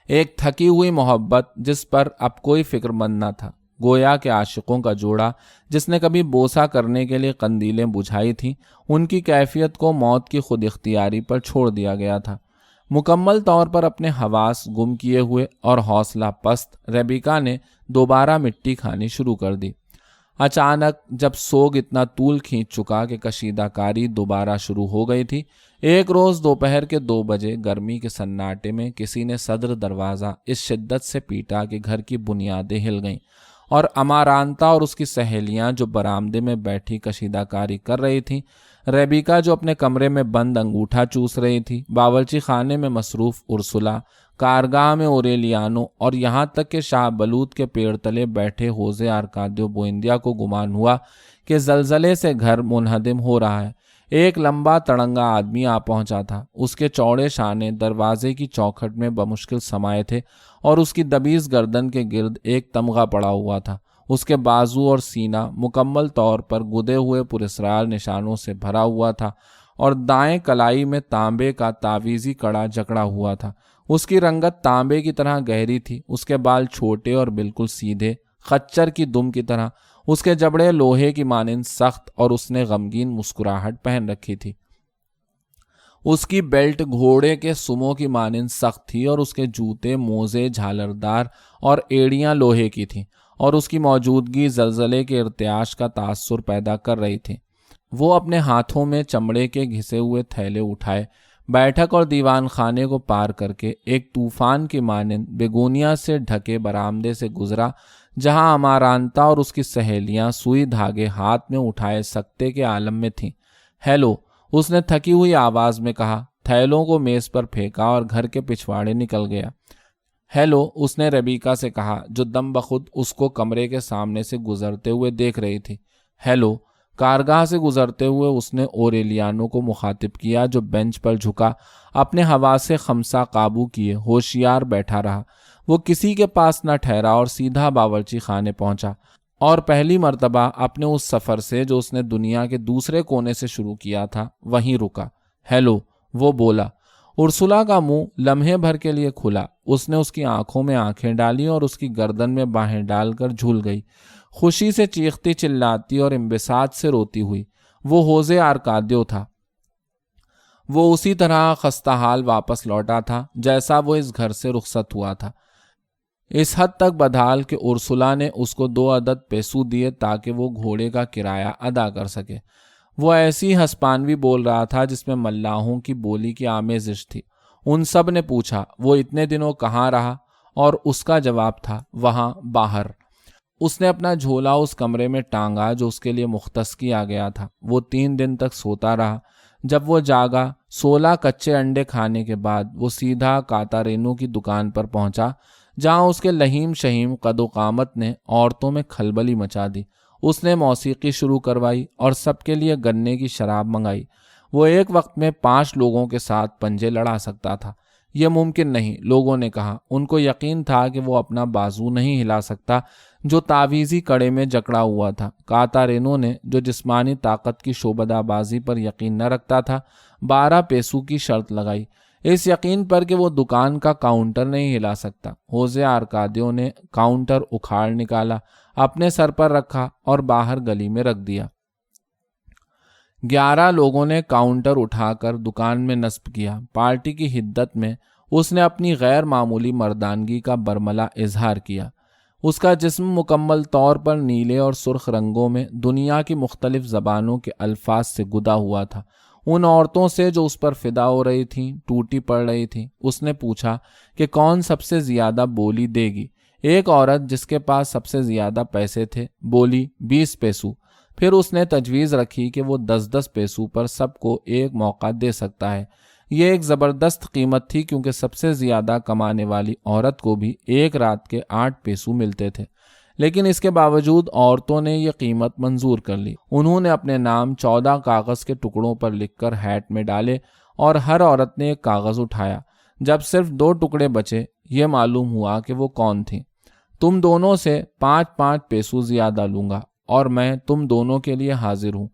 ایک تھکی ہوئی محبت جس پر اب کوئی فکر مند نہ تھا، گویا کہ عاشقوں کا جوڑا جس نے کبھی بوسہ کرنے کے لیے قندیلیں بجھائی تھیں، ان کی کیفیت کو موت کی خود اختیاری پر چھوڑ دیا گیا تھا۔ مکمل طور پر اپنے حواس گم کیے ہوئے اور حوصلہ پست ریبیکا نے دوبارہ مٹی کھانی شروع کر دی۔ اچانک جب سوگ اتنا طول کھینچ چکا کہ کشیدہ کاری دوبارہ شروع ہو گئی تھی، ایک روز دوپہر کے 2 بجے گرمی کے سناٹے میں کسی نے صدر دروازہ اس شدت سے پیٹا کہ گھر کی بنیادیں ہل گئیں، اور امارانتا اور اس کی سہیلیاں جو برآمدے میں بیٹھی کشیدہ کاری کر رہی تھیں، ریبیکا جو اپنے کمرے میں بند انگوٹھا چوس رہی تھی، باورچی خانے میں مصروف ارسلا، کارگاہ میں اوریلیانو، اور یہاں تک کہ شاہ بلوط کے پیڑ تلے بیٹھے ہوزے آرکادیو بوئندیا کو گمان ہوا کہ زلزلے سے گھر منہدم ہو رہا ہے۔ ایک لمبا تڑنگا آدمی آ پہنچا تھا۔ اس کے چوڑے شانے دروازے کی چوکھٹ میں بمشکل سمائے تھے، اور اس کی دبیز گردن کے گرد ایک تمغہ پڑا ہوا تھا۔ اس کے بازو اور سینہ مکمل طور پر گدے ہوئے پراسرار نشانوں سے بھرا ہوا تھا، اور دائیں کلائی میں تانبے کا تعویذی کڑا جکڑا ہوا تھا۔ اس کی رنگت تانبے کی طرح گہری تھی، اس کے بال چھوٹے اور بالکل سیدھے، خچر کی دم کی طرح، اس کے جبڑے لوہے کی مانند سخت، اور اس نے غمگین مسکراہٹ پہن رکھی تھی۔ اس کی بیلٹ گھوڑے کے سموں کی مانند سخت تھی، اور اس کے جوتے موزے جھالردار اور ایڑیاں لوہے کی تھیں، اور اس کی موجودگی زلزلے کے ارتعاش کا تاثر پیدا کر رہی تھی۔ وہ اپنے ہاتھوں میں چمڑے کے گھسے ہوئے تھیلے اٹھائے بیٹھک اور دیوان خانے کو پار کر کے ایک طوفان کی مانند بیگونیا سے ڈھکے برآمدے سے گزرا، جہاں امارانتا اور اس کی سہیلیاں سوئی دھاگے ہاتھ میں اٹھائے سکتے کے عالم میں تھیں۔ ہیلو، اس نے تھکی ہوئی آواز میں کہا، تھیلوں کو میز پر پھینکا اور گھر کے پچھواڑے نکل گیا۔ ہیلو، اس نے ریبیکا سے کہا جو دم بخود اس کو کمرے کے سامنے سے گزرتے ہوئے دیکھ رہی تھی۔ ہیلو، کارگاہ سے گزرتے ہوئے اس نے اوریلیانو کو مخاطب کیا جو بینچ پر جھکا، اپنے حواس خمسہ قابو کیے ہوشیار بیٹھا رہا۔ وہ کسی کے پاس نہ ٹھہرا اور سیدھا باورچی خانے پہنچا، اور پہلی مرتبہ اپنے اس سفر سے جو اس نے دنیا کے دوسرے کونے سے شروع کیا تھا وہیں رکا۔ ہیلو، وہ بولا۔ ارسلا کا منہ لمحے بھر کے لیے کھلا۔ اس نے اس کی آنکھوں میں آنکھیں ڈالی اور اس کی گردن میں باہیں ڈال کر جھول گئی، خوشی سے چیختی چلاتی اور انبساط سے روتی ہوئی۔ وہ ہوزے آرکادیو تھا۔ وہ اسی طرح خستہ حال واپس لوٹا تھا جیسا وہ اس گھر سے رخصت ہوا تھا، اس حد تک بدحال کہ ارسلا نے اس کو 2 عدد پیسو دیے تاکہ وہ گھوڑے کا کرایہ ادا کر سکے۔ وہ ایسی ہسپانوی بول رہا تھا جس میں ملاحوں کی بولی کی آمیزش تھی۔ ان سب نے پوچھا وہ اتنے دنوں کہاں رہا، اور اس کا جواب تھا وہاں باہر۔ اس نے اپنا جھولا اس کمرے میں ٹانگا جو اس کے لیے مختص کیا گیا تھا۔ وہ 3 دن تک سوتا رہا۔ جب وہ جاگا 16 کچے انڈے کھانے کے بعد وہ سیدھا کاتارینو کی دکان پر پہنچا، جہاں اس کے لہیم شہیم قد و قامت نے عورتوں میں کھلبلی مچا دی۔ اس نے موسیقی شروع کروائی اور سب کے لیے گنے کی شراب منگائی۔ وہ ایک وقت میں 5 لوگوں کے ساتھ پنجے لڑا سکتا تھا۔ یہ ممکن نہیں، لوگوں نے کہا۔ ان کو یقین تھا کہ وہ اپنا بازو نہیں ہلا سکتا جو تعویذی کڑے میں جکڑا ہوا تھا۔ کاتارینو نے، جو جسمانی طاقت کی شعبدہ بازی پر یقین نہ رکھتا تھا، 12 پیسوں کی شرط لگائی، اس یقین پر کہ وہ دکان کا کاؤنٹر نہیں ہلا سکتا۔ ہوزے آرکادیو نے کاؤنٹر اکھاڑ نکالا، اپنے سر پر رکھا اور باہر گلی میں رکھ دیا۔ 11 لوگوں نے کاؤنٹر اٹھا کر دکان میں نصب کیا۔ پارٹی کی حدت میں اس نے اپنی غیر معمولی مردانگی کا برملا اظہار کیا۔ اس کا جسم مکمل طور پر نیلے اور سرخ رنگوں میں دنیا کی مختلف زبانوں کے الفاظ سے گدا ہوا تھا۔ ان عورتوں سے جو اس پر فدا ہو رہی تھیں، ٹوٹی پڑ رہی تھیں۔ اس نے پوچھا کہ کون سب سے زیادہ بولی دے گی۔ ایک عورت جس کے پاس سب سے زیادہ پیسے تھے بولی 20 پیسو۔ پھر اس نے تجویز رکھی کہ وہ 10 پیسوں پر سب کو ایک موقع دے سکتا ہے۔ یہ ایک زبردست قیمت تھی، کیونکہ سب سے زیادہ کمانے والی عورت کو بھی ایک رات کے 8 پیسوں ملتے تھے۔ لیکن اس کے باوجود عورتوں نے یہ قیمت منظور کر لی۔ انہوں نے اپنے نام 14 کاغذ کے ٹکڑوں پر لکھ کر ہیٹ میں ڈالے اور ہر عورت نے ایک کاغذ اٹھایا۔ جب صرف 2 ٹکڑے بچے، یہ معلوم ہوا کہ وہ کون تھیں۔ تم دونوں سے 5 پیسوں زیادہ لوں گا اور میں تم دونوں کے لیے حاضر ہوں۔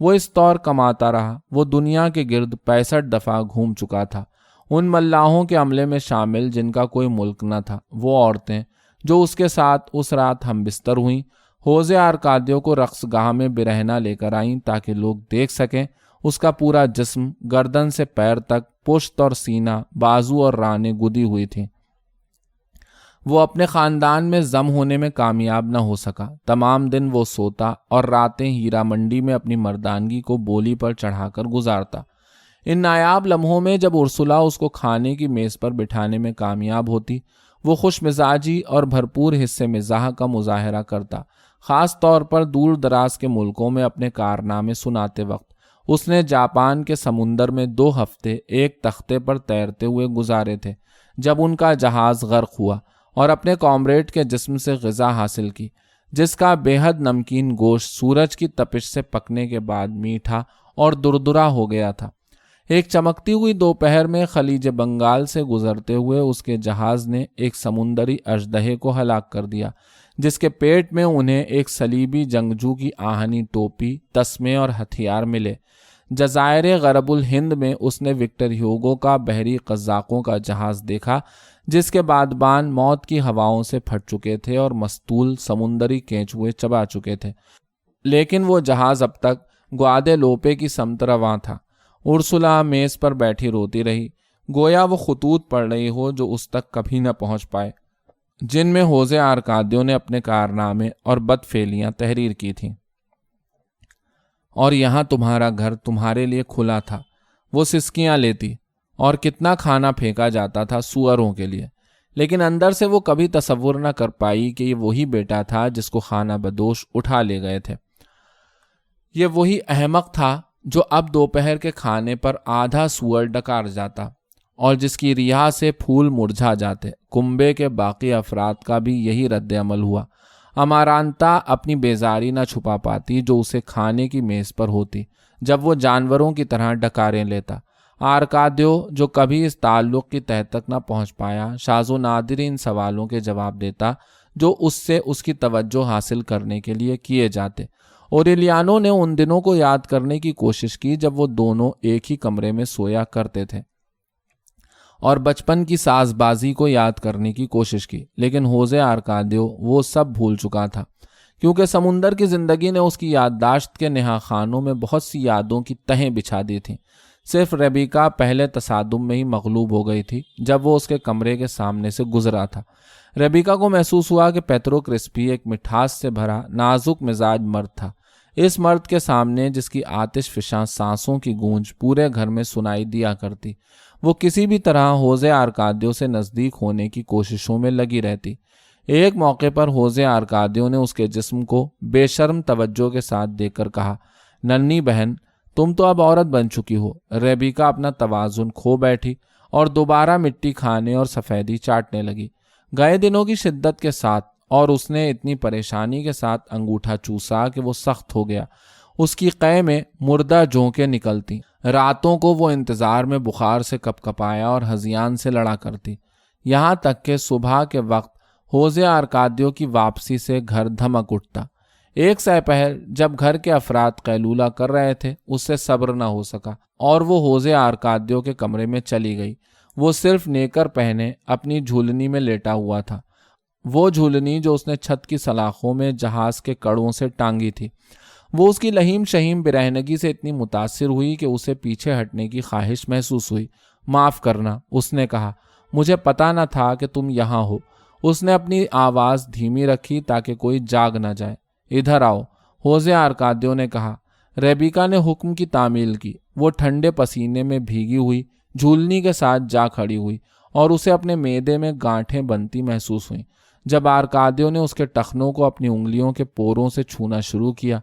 وہ اس طور کماتا رہا۔ وہ دنیا کے گرد 65 دفعہ گھوم چکا تھا۔ ان ملاحوں کے عملے میں شامل جن کا کوئی ملک نہ تھا، وہ عورتیں جو اس کے ساتھ اس رات ہم بستر ہوئیں، ہوزے آرکادیو کو رقص گاہ میں برہنہ لے کر آئیں تاکہ لوگ دیکھ سکیں اس کا پورا جسم گردن سے پیر تک، پشت اور سینہ، بازو اور رانیں گدی ہوئی تھیں۔ وہ اپنے خاندان میں ضم ہونے میں کامیاب نہ ہو سکا۔ تمام دن وہ سوتا اور راتیں ہیرا منڈی میں اپنی مردانگی کو بولی پر چڑھا کر گزارتا۔ ان نایاب لمحوں میں جب ارسلا اس کو کھانے کی میز پر بٹھانے میں کامیاب ہوتی، وہ خوش مزاجی اور بھرپور حصے مزاح کا مظاہرہ کرتا۔ خاص طور پر دور دراز کے ملکوں میں اپنے کارنامے سناتے وقت اس نے جاپان کے سمندر میں 2 ہفتے ایک تختے پر تیرتے ہوئے گزارے تھے، جب ان کا جہاز غرق ہوا، اور اپنے کامریڈ کے جسم سے غذا حاصل کی، جس کا بے حد نمکین گوشت سورج کی تپش سے پکنے کے بعد میٹھا اور دردرا ہو گیا تھا۔ ایک چمکتی ہوئی دوپہر میں خلیج بنگال سے گزرتے ہوئے اس کے جہاز نے ایک سمندری اژدہے کو ہلاک کر دیا، جس کے پیٹ میں انہیں ایک صلیبی جنگجو کی آہنی ٹوپی، تسمے اور ہتھیار ملے۔ جزائر غرب الہند میں اس نے وکٹر ہیوگو کا بحری قزاقوں کا جہاز دیکھا، جس کے بادبان موت کی ہواؤں سے پھٹ چکے تھے اور مستول سمندری کینچوے چبا چکے تھے، لیکن وہ جہاز اب تک گواڈے لوپے کی سمت رواں تھا۔ ارسلا میز پر بیٹھی روتی رہی، گویا وہ خطوط پڑھ رہی ہو جو اس تک کبھی نہ پہنچ پائے، جن میں ہوزے آرکادیو نے اپنے کارنامے اور بدفعلیاں تحریر کی تھیں۔ اور یہاں تمہارا گھر تمہارے لیے کھلا تھا۔ وہ سسکیاں لیتی اور کتنا کھانا پھینکا جاتا تھا سوروں کے لیے، لیکن اندر سے وہ کبھی تصور نہ کر پائی کہ یہ وہی بیٹا تھا جس کو خانہ بدوش اٹھا لے گئے تھے۔ یہ وہی احمق تھا جو اب دوپہر کے کھانے پر آدھا سور ڈکار جاتا اور جس کی ریا سے پھول مرجھا جاتے۔ کنبے کے باقی افراد کا بھی یہی رد عمل ہوا۔ امارانتا اپنی بیزاری نہ چھپا پاتی جو اسے کھانے کی میز پر ہوتی، جب وہ جانوروں کی طرح ڈکاریں لیتا۔ آرکادیو، جو کبھی اس تعلق کی تہہ تک نہ پہنچ پایا، شاذ و نادر ان سوالوں کے جواب دیتا جو اس سے اس کی توجہ حاصل کرنے کے لیے کیے جاتے۔ اوریلیانو نے ان دنوں کو یاد کرنے کی کوشش کی جب وہ دونوں ایک ہی کمرے میں سویا کرتے تھے، اور بچپن کی ساز بازی کو یاد کرنے کی کوشش کی، لیکن ہوزے آرکادیو وہ سب بھول چکا تھا، کیونکہ سمندر کی زندگی نے اس کی یادداشت کے نہا خانوں میں بہت سی یادوں کی تہیں بچھا دی تھیں۔ صرف ریبیکا پہلے تصادم میں ہی مغلوب ہو گئی تھی جب وہ اس کے کمرے کے سامنے سے گزرا تھا۔ ریبیکا کو محسوس ہوا کہ پیترو کرسپی ایک مٹھاس سے بھرا نازک مزاج مرد تھا۔ اس مرد کے سامنے، جس کی آتش فشاں سانسوں کی گونج پورے گھر میں سنائی دیا کرتی، وہ کسی بھی طرح ہوزے آرکادیو سے نزدیک ہونے کی کوششوں میں لگی رہتی۔ ایک موقع پر ہوزے آرکادیو نے اس کے جسم کو بے شرم توجہ کے ساتھ دیکھ کر کہا، ننھی بہن، تم تو اب عورت بن چکی ہو۔ ریبیکا اپنا توازن کھو بیٹھی اور دوبارہ مٹی کھانے اور سفیدی چاٹنے لگی، گئے دنوں کی شدت کے ساتھ، اور اس نے اتنی پریشانی کے ساتھ انگوٹھا چوسا کہ وہ سخت ہو گیا۔ اس کی قے میں مردہ جونکیں نکلتی، راتوں کو وہ انتظار میں بخار سے کپ کپایا اور ہذیان سے لڑا کرتی، یہاں تک کہ صبح کے وقت ہوزے آرکادیو کی واپسی سے گھر دھمک اٹھتا۔ ایک سہ پہر جب گھر کے افراد قیلولہ کر رہے تھے، اس سے صبر نہ ہو سکا اور وہ ہوزے آرکادیو کے کمرے میں چلی گئی۔ وہ صرف نیکر پہنے اپنی جھولنی میں لیٹا ہوا تھا، وہ جھولنی جو اس نے چھت کی سلاخوں میں جہاز کے کڑوں سے ٹانگی تھی۔ وہ اس کی لہیم شہیم برہنگی سے اتنی متاثر ہوئی کہ اسے پیچھے ہٹنے کی خواہش محسوس ہوئی۔ معاف کرنا، اس نے کہا، مجھے پتا نہ تھا کہ تم یہاں ہو۔ اس نے اپنی آواز دھیمی رکھی تاکہ کوئی جاگ نہ جائے۔ ادھر آؤ، ہوزے آرکادیو نے کہا۔ ریبیکا نے حکم کی تعمیل کی۔ وہ ٹھنڈے پسینے میں بھیگی ہوئی جھولنی کے ساتھ جا کھڑی ہوئی اور اسے اپنے معدے میں گانٹھیں بنتی محسوس ہوئیں۔ جب آرکادیو نے اس کے ٹخنوں کو اپنی انگلیوں کے پوروں سے چھونا شروع کیا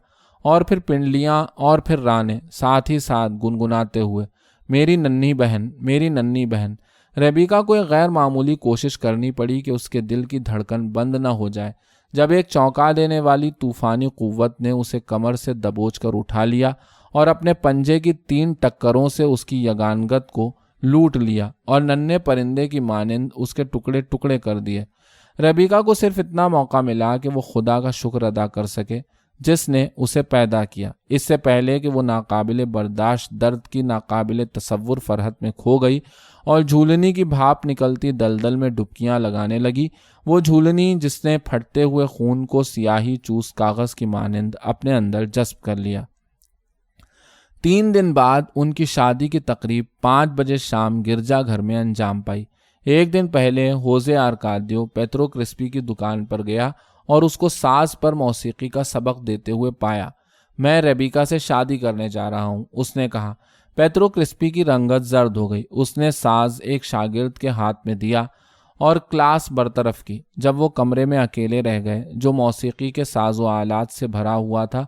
اور پھر پنڈلیاں اور پھر رانے، ساتھ ہی ساتھ گنگناتے ہوئے، میری ننھی بہن، میری ننھی بہن۔ ریبیکا کو ایک غیر معمولی کوشش کرنی پڑی کہ اس کے دل کی دھڑکن بند نہ ہو جائے، جب ایک چونکا دینے والی طوفانی قوت نے اسے کمر سے دبوچ کر اٹھا لیا اور اپنے پنجے کی 3 ٹکروں سے اس کی یگانگت کو لوٹ لیا اور ننھے پرندے کی مانند اس کے ٹکڑے ٹکڑے کر دیے۔ ریبیکا کو صرف اتنا موقع ملا کہ وہ خدا کا شکر ادا کر سکے جس نے اسے پیدا کیا، اس سے پہلے کہ وہ ناقابل برداشت درد کی ناقابل تصور فرحت میں کھو گئی اور جھولنی کی بھاپ نکلتی دلدل میں ڈبکیاں لگانے لگی، وہ جھولنی جس نے پھٹتے ہوئے خون کو سیاہی چوس کاغذ کی مانند اپنے اندر جذب کر لیا۔ 3 دن بعد ان کی شادی کی تقریب 5 بجے شام گرجا گھر میں انجام پائی۔ ایک دن پہلے ہوزے آرکادیو پیترو کرسپی کی دکان پر گیا اور اس کو ساز پر موسیقی کا سبق دیتے ہوئے پایا۔ میں ریبیکا سے شادی کرنے جا رہا ہوں، اس نے کہا۔ پیترو کرسپی کی رنگت زرد ہو گئی۔ اس نے ساز ایک شاگرد کے ہاتھ میں دیا اور کلاس برطرف کی۔ جب وہ کمرے میں اکیلے رہ گئے جو موسیقی کے ساز و آلات سے بھرا ہوا تھا،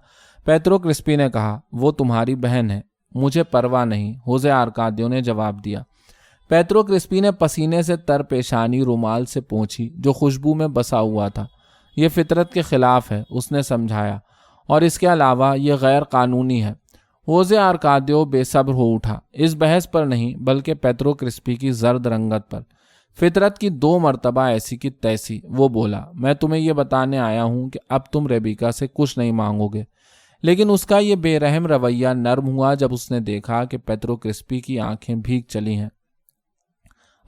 پیترو کرسپی نے کہا، وہ تمہاری بہن ہے۔ مجھے پرواہ نہیں، ہوزے آرکادیو نے جواب دیا۔ پیترو کرسپی نے پسینے سے تر پیشانی رومال سے پونچھی جو خوشبو میں بسا ہوا تھا۔ یہ فطرت کے خلاف ہے، اس نے سمجھایا، اور اس کے علاوہ یہ غیر قانونی ہے۔ ہوزے آرکادیو بے صبر ہو اٹھا، اس بحث پر نہیں بلکہ پیترو کرسپی کی زرد رنگت پر۔ فطرت کی 2 مرتبہ ایسی کی تیسی۔ وہ بولا، میں تمہیں یہ بتانے آیا ہوں کہ اب تم ریبیکا سے کچھ نہیں مانگو گے۔ لیکن اس کا یہ بے رحم رویہ نرم ہوا جب اس نے دیکھا کہ پیترو کرسپی کی آنکھیں بھیگ چلی ہیں۔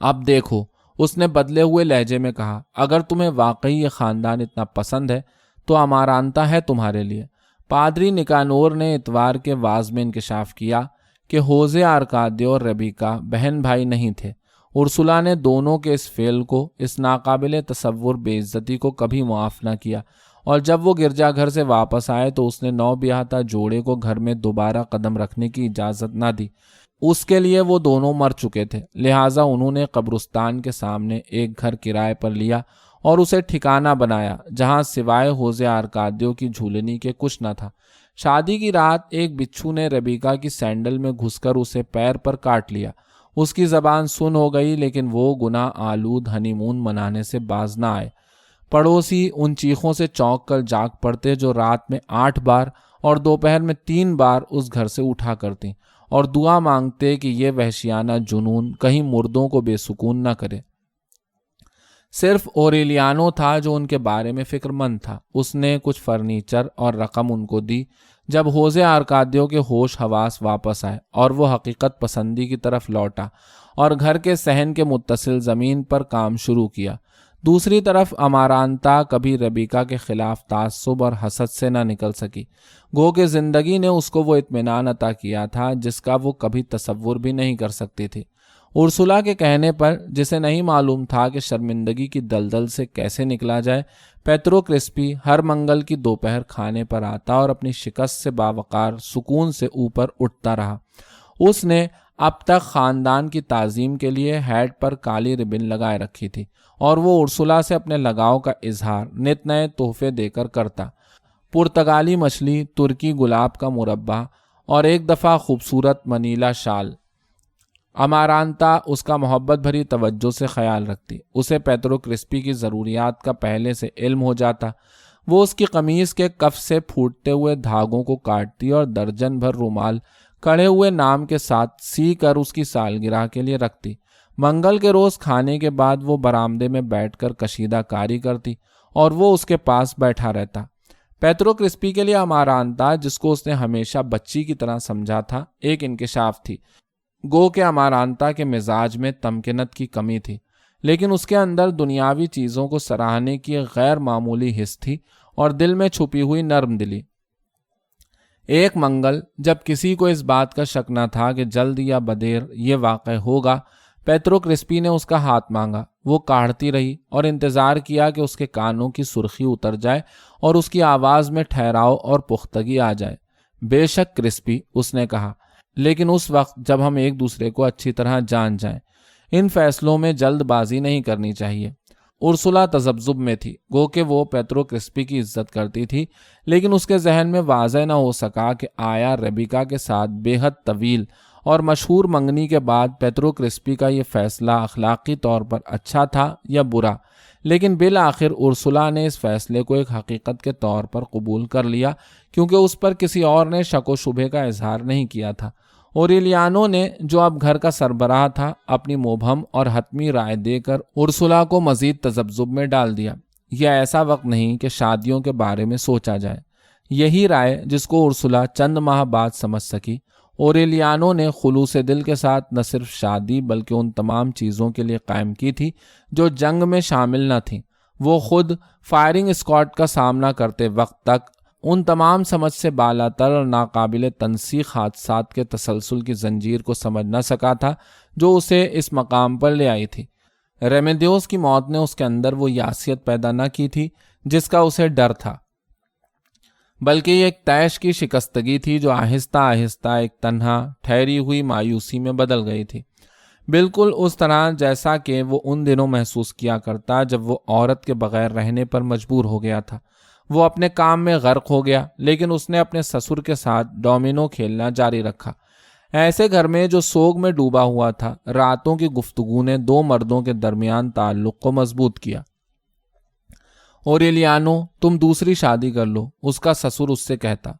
اب دیکھو، اس نے بدلے ہوئے لہجے میں کہا، اگر تمہیں واقعی یہ خاندان اتنا پسند ہے تو امارانتا ہے تمہارے لیے۔ پادری نکانور نے اتوار کے واز میں انکشاف کیا کہ ہوزے آرکادیو اور ریبیکا بہن بھائی نہیں تھے۔ ارسولا نے دونوں کے اس فعل کو، اس ناقابل تصور بے عزتی کو کبھی معاف نہ کیا، اور جب وہ گرجا گھر سے واپس آئے تو اس نے نو بیاہتا جوڑے کو گھر میں دوبارہ قدم رکھنے کی اجازت نہ دی۔ اس کے لیے وہ دونوں مر چکے تھے، لہٰذا انہوں نے قبرستان کے سامنے ایک گھر کرائے پر لیا اور اسے ٹھکانہ بنایا جہاں سوائے ہوزے آرکادیو کی جھولنی کے کچھ نہ تھا۔ شادی کی رات ایک بچھو نے ریبیکا کی سینڈل میں گھس کر اسے پیر پر کاٹ لیا۔ اس کی زبان سن ہو گئی، لیکن وہ گناہ آلود ہنی مون منانے سے باز نہ آئے۔ پڑوسی ان چیخوں سے چونک کر جاگ پڑتے جو رات میں 8 بار اور دوپہر میں 3 بار اس گھر سے اٹھا کرتے، اور دعا مانگتے کہ یہ وحشیانہ جنون کہیں مردوں کو بے سکون نہ کرے۔ صرف اوریلیانو تھا جو ان کے بارے میں فکر مند تھا۔ اس نے کچھ فرنیچر اور رقم ان کو دی۔ جب ہوزے آرکادیو کے ہوش حواس واپس آئے اور وہ حقیقت پسندی کی طرف لوٹا اور گھر کے صحن کے متصل زمین پر کام شروع کیا۔ دوسری طرف امارانتا کبھی ریبیکا کے خلاف تعصب اور حسد سے نہ نکل سکی، گو کہ زندگی نے اس کو وہ اطمینان عطا کیا تھا جس کا وہ کبھی تصور بھی نہیں کر سکتی تھی۔ ارسولا کے کہنے پر، جسے نہیں معلوم تھا کہ شرمندگی کی دلدل سے کیسے نکلا جائے، پیترو کرسپی ہر منگل کی دوپہر کھانے پر آتا اور اپنی شکست سے باوقار سکون سے اوپر اٹھتا رہا۔ اس نے اب تک خاندان کی تعظیم کے لیے ہیڈ پر کالی ربن لگائے رکھی تھی، اور وہ ارسولا سے اپنے لگاؤ کا اظہار نت نئے تحفے دے کر کرتا۔ پرتگالی مچھلی، ترکی گلاب کا مربع اور ایک دفعہ خوبصورت منیلا شال۔ امارانتا اس کا محبت بھری توجہ سے خیال رکھتی، اسے پیترو کرسپی کی ضروریات کا پہلے سے علم ہو جاتا۔ وہ اس کی قمیض کے کف سے پھوٹتے ہوئے دھاگوں کو کاٹتی اور درجن بھر رومال کڑے ہوئے نام کے ساتھ سی کر اس کی سالگرہ کے لیے رکھتی۔ منگل کے روز کھانے کے بعد وہ برآمدے میں بیٹھ کر کشیدہ کاری کرتی اور وہ اس کے پاس بیٹھا رہتا۔ پیترو کرسپی کے لیے امارانتا، جس کو اس نے ہمیشہ بچی کی طرح سمجھا تھا، ایک انکشاف تھی۔ گو کہ امارانتا کے مزاج میں تمکنت کی کمی تھی، لیکن اس کے اندر دنیاوی چیزوں کو سراہنے کی ایک غیر معمولی حس تھی اور دل میں چھپی ہوئی نرم دلی۔ ایک منگل جب کسی کو اس بات کا شک نہ تھا کہ جلد یا بدیر یہ واقع ہوگا، پیترو کرسپی نے اس کا ہاتھ مانگا۔ وہ کاڑھتی رہی اور انتظار کیا کہ اس کے کانوں کی سرخی اتر جائے اور اس کی آواز میں ٹھہراؤ اور پختگی آ جائے۔ بے شک کرسپی، اس نے کہا، لیکن اس وقت جب ہم ایک دوسرے کو اچھی طرح جان جائیں۔ ان فیصلوں میں جلد بازی نہیں کرنی چاہیے۔ ارسلا تذبذب میں تھی، گو کہ وہ پیترو کرسپی کی عزت کرتی تھی، لیکن اس کے ذہن میں واضح نہ ہو سکا کہ آیا ریبیکا کے ساتھ بے حد طویل اور مشہور منگنی کے بعد پیترو کرسپی کا یہ فیصلہ اخلاقی طور پر اچھا تھا یا برا۔ لیکن بالآخر ارسلا نے اس فیصلے کو ایک حقیقت کے طور پر قبول کر لیا، کیونکہ اس پر کسی اور نے شک و شبہ کا اظہار نہیں کیا تھا۔ اوریلیانو نے، جو اب گھر کا سربراہ تھا، اپنی مبہم اور حتمی رائے دے کر ارسلا کو مزید تذبذب میں ڈال دیا۔ یہ ایسا وقت نہیں کہ شادیوں کے بارے میں سوچا جائے۔ یہی رائے جس کو ارسلا چند ماہ بعد سمجھ سکی۔ اوریلیانو نے خلوص دل کے ساتھ نہ صرف شادی بلکہ ان تمام چیزوں کے لیے قائم کی تھی جو جنگ میں شامل نہ تھیں۔ وہ خود فائرنگ اسکواڈ کا سامنا کرتے وقت تک ان تمام سمجھ سے بالاتر اور ناقابل تنسیق حادثات کے تسلسل کی زنجیر کو سمجھ نہ سکا تھا جو اسے اس مقام پر لے آئی تھی۔ ریمیدیوس کی موت نے اس کے اندر وہ یاسیت پیدا نہ کی تھی جس کا اسے ڈر تھا، بلکہ یہ ایک طیش کی شکستگی تھی جو آہستہ آہستہ ایک تنہا ٹھہری ہوئی مایوسی میں بدل گئی تھی، بالکل اس طرح جیسا کہ وہ ان دنوں محسوس کیا کرتا جب وہ عورت کے بغیر رہنے پر مجبور ہو گیا تھا۔ وہ اپنے کام میں غرق ہو گیا، لیکن اس نے اپنے سسر کے ساتھ ڈومینو کھیلنا جاری رکھا۔ ایسے گھر میں جو سوگ میں ڈوبا ہوا تھا، راتوں کی گفتگو نے دو مردوں کے درمیان تعلق کو مضبوط کیا۔ اوریلیانو، تم دوسری شادی کر لو، اس کا سسر اس سے کہتا۔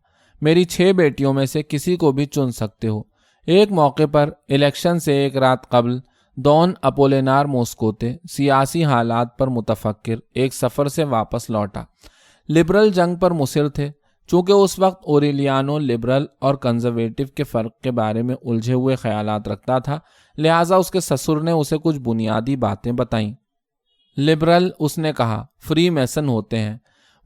میری 6 بیٹیوں میں سے کسی کو بھی چن سکتے ہو۔ ایک موقع پر الیکشن سے ایک رات قبل دون اپولینار موسکوتے سیاسی حالات پر متفکر ایک سفر سے واپس لوٹا۔ لبرل جنگ پر مصر تھے۔ چونکہ اس وقت اوریلیانو لبرل اور کنزرویٹو کے فرق کے بارے میں الجھے ہوئے خیالات رکھتا تھا، لہٰذا اس کے سسر نے اسے کچھ بنیادی باتیں بتائیں۔ لبرل، اس نے کہا، فری میسن ہوتے ہیں،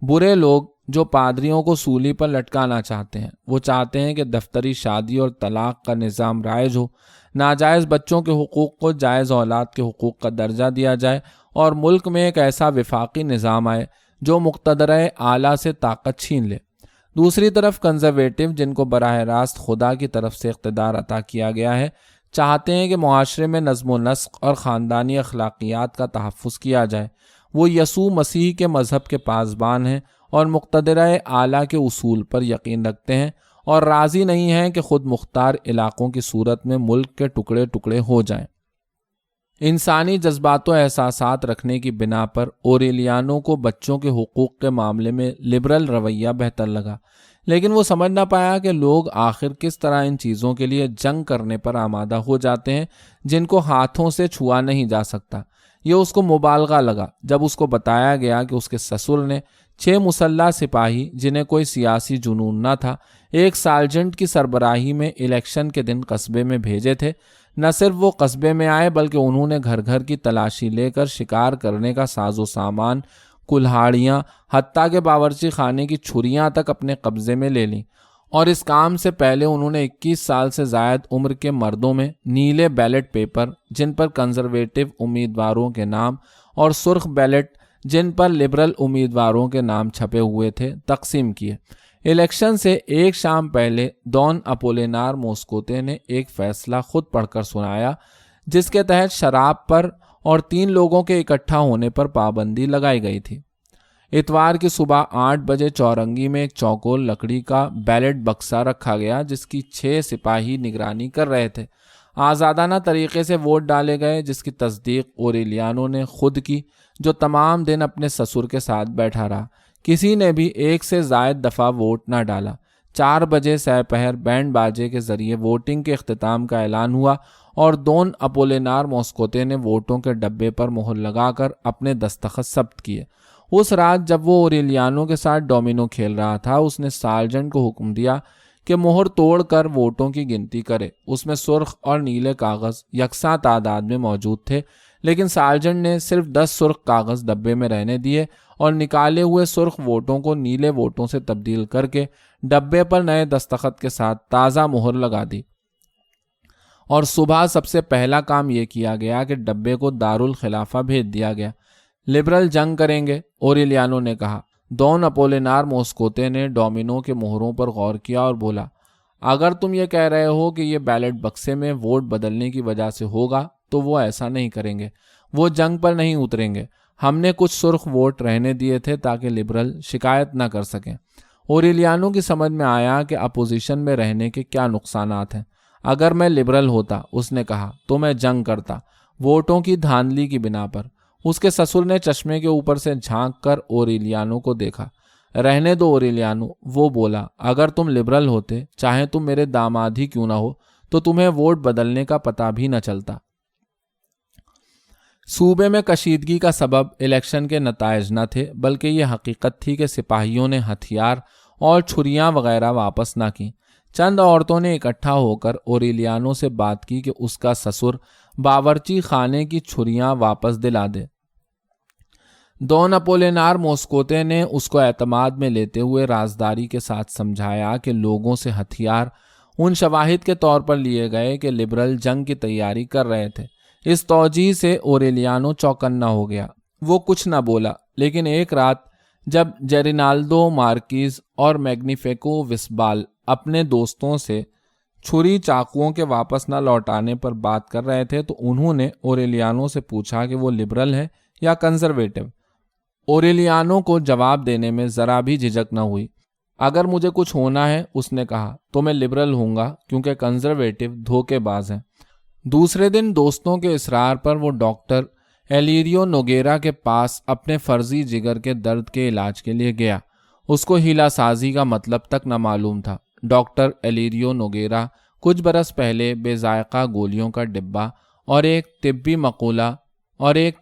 برے لوگ جو پادریوں کو سولی پر لٹکانا چاہتے ہیں۔ وہ چاہتے ہیں کہ دفتری شادی اور طلاق کا نظام رائج ہو، ناجائز بچوں کے حقوق کو جائز اولاد کے حقوق کا درجہ دیا جائے اور ملک میں ایک ایسا وفاقی نظام آئے جو مقتدرہ اعلیٰ سے طاقت چھین لے۔ دوسری طرف کنزرویٹو، جن کو براہ راست خدا کی طرف سے اقتدار عطا کیا گیا ہے، چاہتے ہیں کہ معاشرے میں نظم و نسق اور خاندانی اخلاقیات کا تحفظ کیا جائے۔ وہ یسوع مسیح کے مذہب کے پاسبان ہیں اور مقتدرہ اعلیٰ کے اصول پر یقین رکھتے ہیں اور راضی نہیں ہیں کہ خود مختار علاقوں کی صورت میں ملک کے ٹکڑے ٹکڑے ہو جائیں۔ انسانی جذبات و احساسات رکھنے کی بنا پر اوریلیانو کو بچوں کے حقوق کے معاملے میں لبرل رویہ بہتر لگا، لیکن وہ سمجھ نہ پایا کہ لوگ آخر کس طرح ان چیزوں کے لیے جنگ کرنے پر آمادہ ہو جاتے ہیں جن کو ہاتھوں سے چھوا نہیں جا سکتا۔ یہ اس کو مبالغہ لگا جب اس کو بتایا گیا کہ اس کے سسر نے 6 مسلح سپاہی، جنہیں کوئی سیاسی جنون نہ تھا، ایک سارجنٹ کی سربراہی میں الیکشن کے دن قصبے میں بھیجے تھے۔ نہ صرف وہ قصبے میں آئے بلکہ انہوں نے گھر گھر کی تلاشی لے کر شکار کرنے کا ساز و سامان، کلہاڑیاں، حتیٰ کہ باورچی خانے کی چھریاں تک اپنے قبضے میں لے لیں، اور اس کام سے پہلے انہوں نے 21 سال سے زائد عمر کے مردوں میں نیلے بیلٹ پیپر، جن پر کنزرویٹو امیدواروں کے نام، اور سرخ بیلٹ، جن پر لبرل امیدواروں کے نام چھپے ہوئے تھے، تقسیم کیے۔ الیکشن سے ایک شام پہلے دون اپولینار موسکوتے نے ایک فیصلہ خود پڑھ کر سنایا جس کے تحت شراب پر اور 3 لوگوں کے اکٹھا ہونے پر پابندی لگائی گئی تھی۔ اتوار کی صبح 8 بجے چورنگی میں ایک چوکول لکڑی کا بیلٹ بکسا رکھا گیا جس کی 6 سپاہی نگرانی کر رہے تھے۔ آزادانہ طریقے سے ووٹ ڈالے گئے جس کی تصدیق اوریلیانو نے خود کی، جو تمام دن اپنے سسر کے ساتھ بیٹھا رہا۔ کسی نے بھی ایک سے زائد دفعہ ووٹ نہ ڈالا۔ 4 بجے سہ پہر بینڈ باجے کے ذریعے ووٹنگ کے اختتام کا اعلان ہوا اور دون اپولینار موسکوتے نے ووٹوں کے ڈبے پر مہر لگا کر اپنے دستخط ثبت کیے۔ اس رات جب وہ اوریلیانو کے ساتھ ڈومینو کھیل رہا تھا، اس نے سارجنٹ کو حکم دیا کہ مہر توڑ کر ووٹوں کی گنتی کرے۔ اس میں سرخ اور نیلے کاغذ یکساں تعداد میں موجود تھے، لیکن سارجنٹ نے صرف 10 سرخ کاغذ ڈبے میں رہنے دیے اور نکالے ہوئے سرخ ووٹوں کو نیلے ووٹوں سے تبدیل کر کے ڈبے پر نئے دستخط کے ساتھ تازہ مہر لگا دی۔ اور صبح سب سے پہلا کام یہ کیا گیا کہ ڈبے کو دارالخلافہ بھیج دیا گیا۔ لبرل جنگ کریں گے، اوریلیانو نے کہا۔ دون اپولینار موسکوتے نے ڈومینو کے مہروں پر غور کیا اور بولا، اگر تم یہ کہہ رہے ہو کہ یہ بیلٹ بکسے میں ووٹ بدلنے کی وجہ سے ہوگا تو وہ ایسا نہیں کریں گے، وہ جنگ پر نہیں اتریں گے۔ ہم نے کچھ سرخ ووٹ رہنے دیے تھے تاکہ لبرل شکایت نہ کر سکیں۔ اوریلیانو کی سمجھ میں آیا کہ اپوزیشن میں رہنے کے کیا نقصانات ہیں۔ اگر میں لبرل ہوتا، اس نے کہا، تو میں جنگ کرتا، ووٹوں کی دھاندلی کی بنا پر۔ اس کے سسر نے چشمے کے اوپر سے جھانک کر اوریلیانو کو دیکھا۔ رہنے دو اوریلیانو، وہ بولا، اگر تم لبرل ہوتے، چاہے تم میرے داماد ہی کیوں نہ ہو، تو تمہیں ووٹ بدلنے کا پتہ بھی نہ چلتا۔ صوبے میں کشیدگی کا سبب الیکشن کے نتائج نہ تھے، بلکہ یہ حقیقت تھی کہ سپاہیوں نے ہتھیار اور چھریاں وغیرہ واپس نہ کیں۔ چند عورتوں نے اکٹھا ہو کر اوریلیانو سے بات کی کہ اس کا سسر باورچی خانے کی چھریاں واپس دلا دے۔ دون اپولینار موسکوتے نے اس کو اعتماد میں لیتے ہوئے رازداری کے ساتھ سمجھایا کہ لوگوں سے ہتھیار ان شواہد کے طور پر لیے گئے کہ لبرل جنگ کی تیاری کر رہے تھے۔ اس توجیہ سے اوریلیانو چوکنا ہو گیا۔ وہ کچھ نہ بولا، لیکن ایک رات جب جیرینالدو مارکیز اور میگنیفیکو وسبال اپنے دوستوں سے چھری چاقوؤں کے واپس نہ لوٹانے پر بات کر رہے تھے تو انہوں نے اوریلیانو سے پوچھا کہ وہ لبرل ہے یا کنزرویٹو۔ اوریلیانو کو جواب دینے میں ذرا بھی جھجک نہ ہوئی۔ اگر مجھے کچھ ہونا ہے، اس نے کہا، تو میں لبرل ہوں گا، کیونکہ کنزرویٹو دھوکے باز ہیں۔ دوسرے دن دوستوں کے اصرار پر وہ ڈاکٹر ایلیریو نوگیرا کے پاس اپنے فرضی جگر کے درد کے علاج کے لیے گیا۔ اس کو ہیلا سازی کا مطلب تک نہ معلوم تھا۔ ڈاکٹر ایلیریو نوگیرا کچھ برس پہلے بے ذائقہ گولیوں کا ڈبہ اور ایک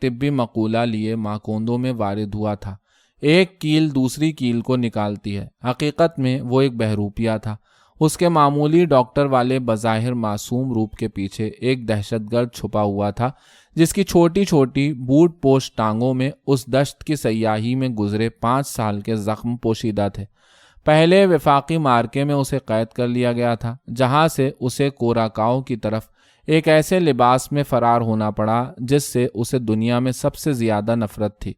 طبی مقولہ لیے ماکوندو میں وارد ہوا تھا۔ ایک کیل دوسری کیل کو نکالتی ہے۔ حقیقت میں وہ ایک بہروپیہ تھا۔ اس کے معمولی ڈاکٹر والے بظاہر معصوم روپ کے پیچھے ایک دہشت گرد چھپا ہوا تھا، جس کی چھوٹی چھوٹی بوٹ پوش ٹانگوں میں اس دشت کی سیاحی میں گزرے 5 سال کے زخم پوشیدہ تھے۔ پہلے وفاقی مارکے میں اسے قید کر لیا گیا تھا، جہاں سے اسے کوراکاؤ کی طرف ایک ایسے لباس میں فرار ہونا پڑا جس سے اسے دنیا میں سب سے زیادہ نفرت تھی،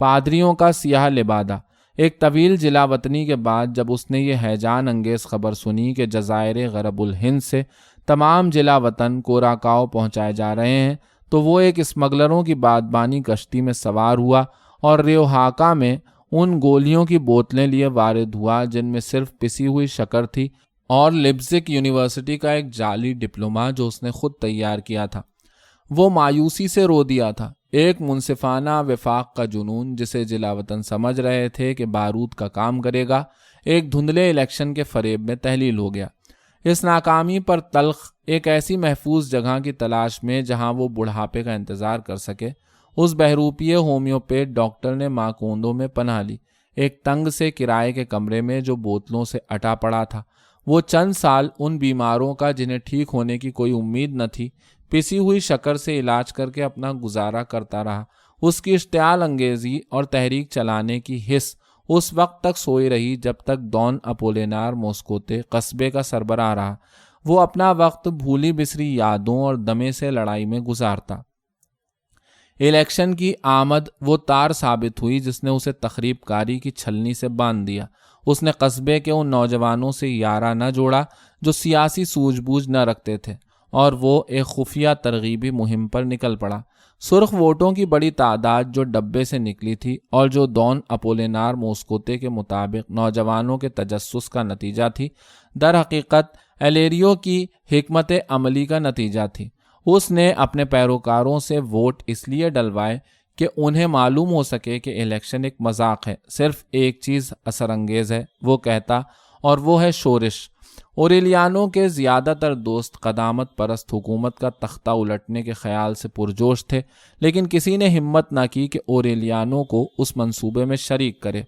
پادریوں کا سیاہ لبادہ۔ ایک طویل جلا وطنی کے بعد جب اس نے یہ ہیجان انگیز خبر سنی کہ جزائر غرب الہند سے تمام جلا وطن کوراکاؤ پہنچائے جا رہے ہیں، تو وہ ایک اسمگلروں کی بادبانی کشتی میں سوار ہوا اور ریوہاکا میں ان گولیوں کی بوتلیں لیے وارد ہوا جن میں صرف پسی ہوئی شکر تھی اور لیپزگ یونیورسٹی کا ایک جعلی ڈپلومہ جو اس نے خود تیار کیا تھا۔ وہ مایوسی سے رو دیا تھا۔ ایک منصفانہ وفاق کا جنون جسے جلا وطن سمجھ رہے تھے کہ بارود کا کام کرے گا، ایک دھندلے الیکشن کے فریب میں تحلیل ہو گیا۔ اس ناکامی پر تلخ ایک ایسی محفوظ جگہ کی تلاش میں جہاں وہ بڑھاپے کا انتظار کر سکے، اس بہروپیے ہومیوپیتھ ڈاکٹر نے ماکوندو میں پناہ لی، ایک تنگ سے کرائے کے کمرے میں جو بوتلوں سے اٹا پڑا تھا۔ وہ چند سال ان بیماروں کا جنہیں ٹھیک ہونے کی کوئی امید نہ تھی، پسی ہوئی شکر سے علاج کر کے اپنا گزارا کرتا رہا۔ اس کی اشتعال انگیزی اور تحریک چلانے کی حس اس وقت تک سوئی رہی جب تک دون اپولینار موسکوتے قصبے کا سربراہ رہا۔ وہ اپنا وقت بھولی بسری یادوں اور دمے سے لڑائی میں گزارتا۔ الیکشن کی آمد وہ تار ثابت ہوئی جس نے اسے تخریب کاری کی چھلنی سے باندھ دیا۔ اس نے قصبے کے ان نوجوانوں سے یارہ نہ جوڑا جو سیاسی سوجھ بوجھ نہ رکھتے تھے، اور وہ ایک خفیہ ترغیبی مہم پر نکل پڑا۔ سرخ ووٹوں کی بڑی تعداد جو ڈبے سے نکلی تھی اور جو دون اپولینار موسکوتے کے مطابق نوجوانوں کے تجسس کا نتیجہ تھی، در حقیقت ایلیریو کی حکمت عملی کا نتیجہ تھی۔ اس نے اپنے پیروکاروں سے ووٹ اس لیے ڈلوائے کہ انہیں معلوم ہو سکے کہ الیکشن ایک مذاق ہے، صرف ایک چیز اثر انگیز ہے، وہ کہتا، اور وہ ہے شورش۔ اوریلیانو کے زیادہ تر دوست قدامت پرست حکومت کا تختہ الٹنے کے خیال سے پرجوش تھے، لیکن کسی نے ہمت نہ کی کہ اوریلیانو کو اس منصوبے میں شریک کرے۔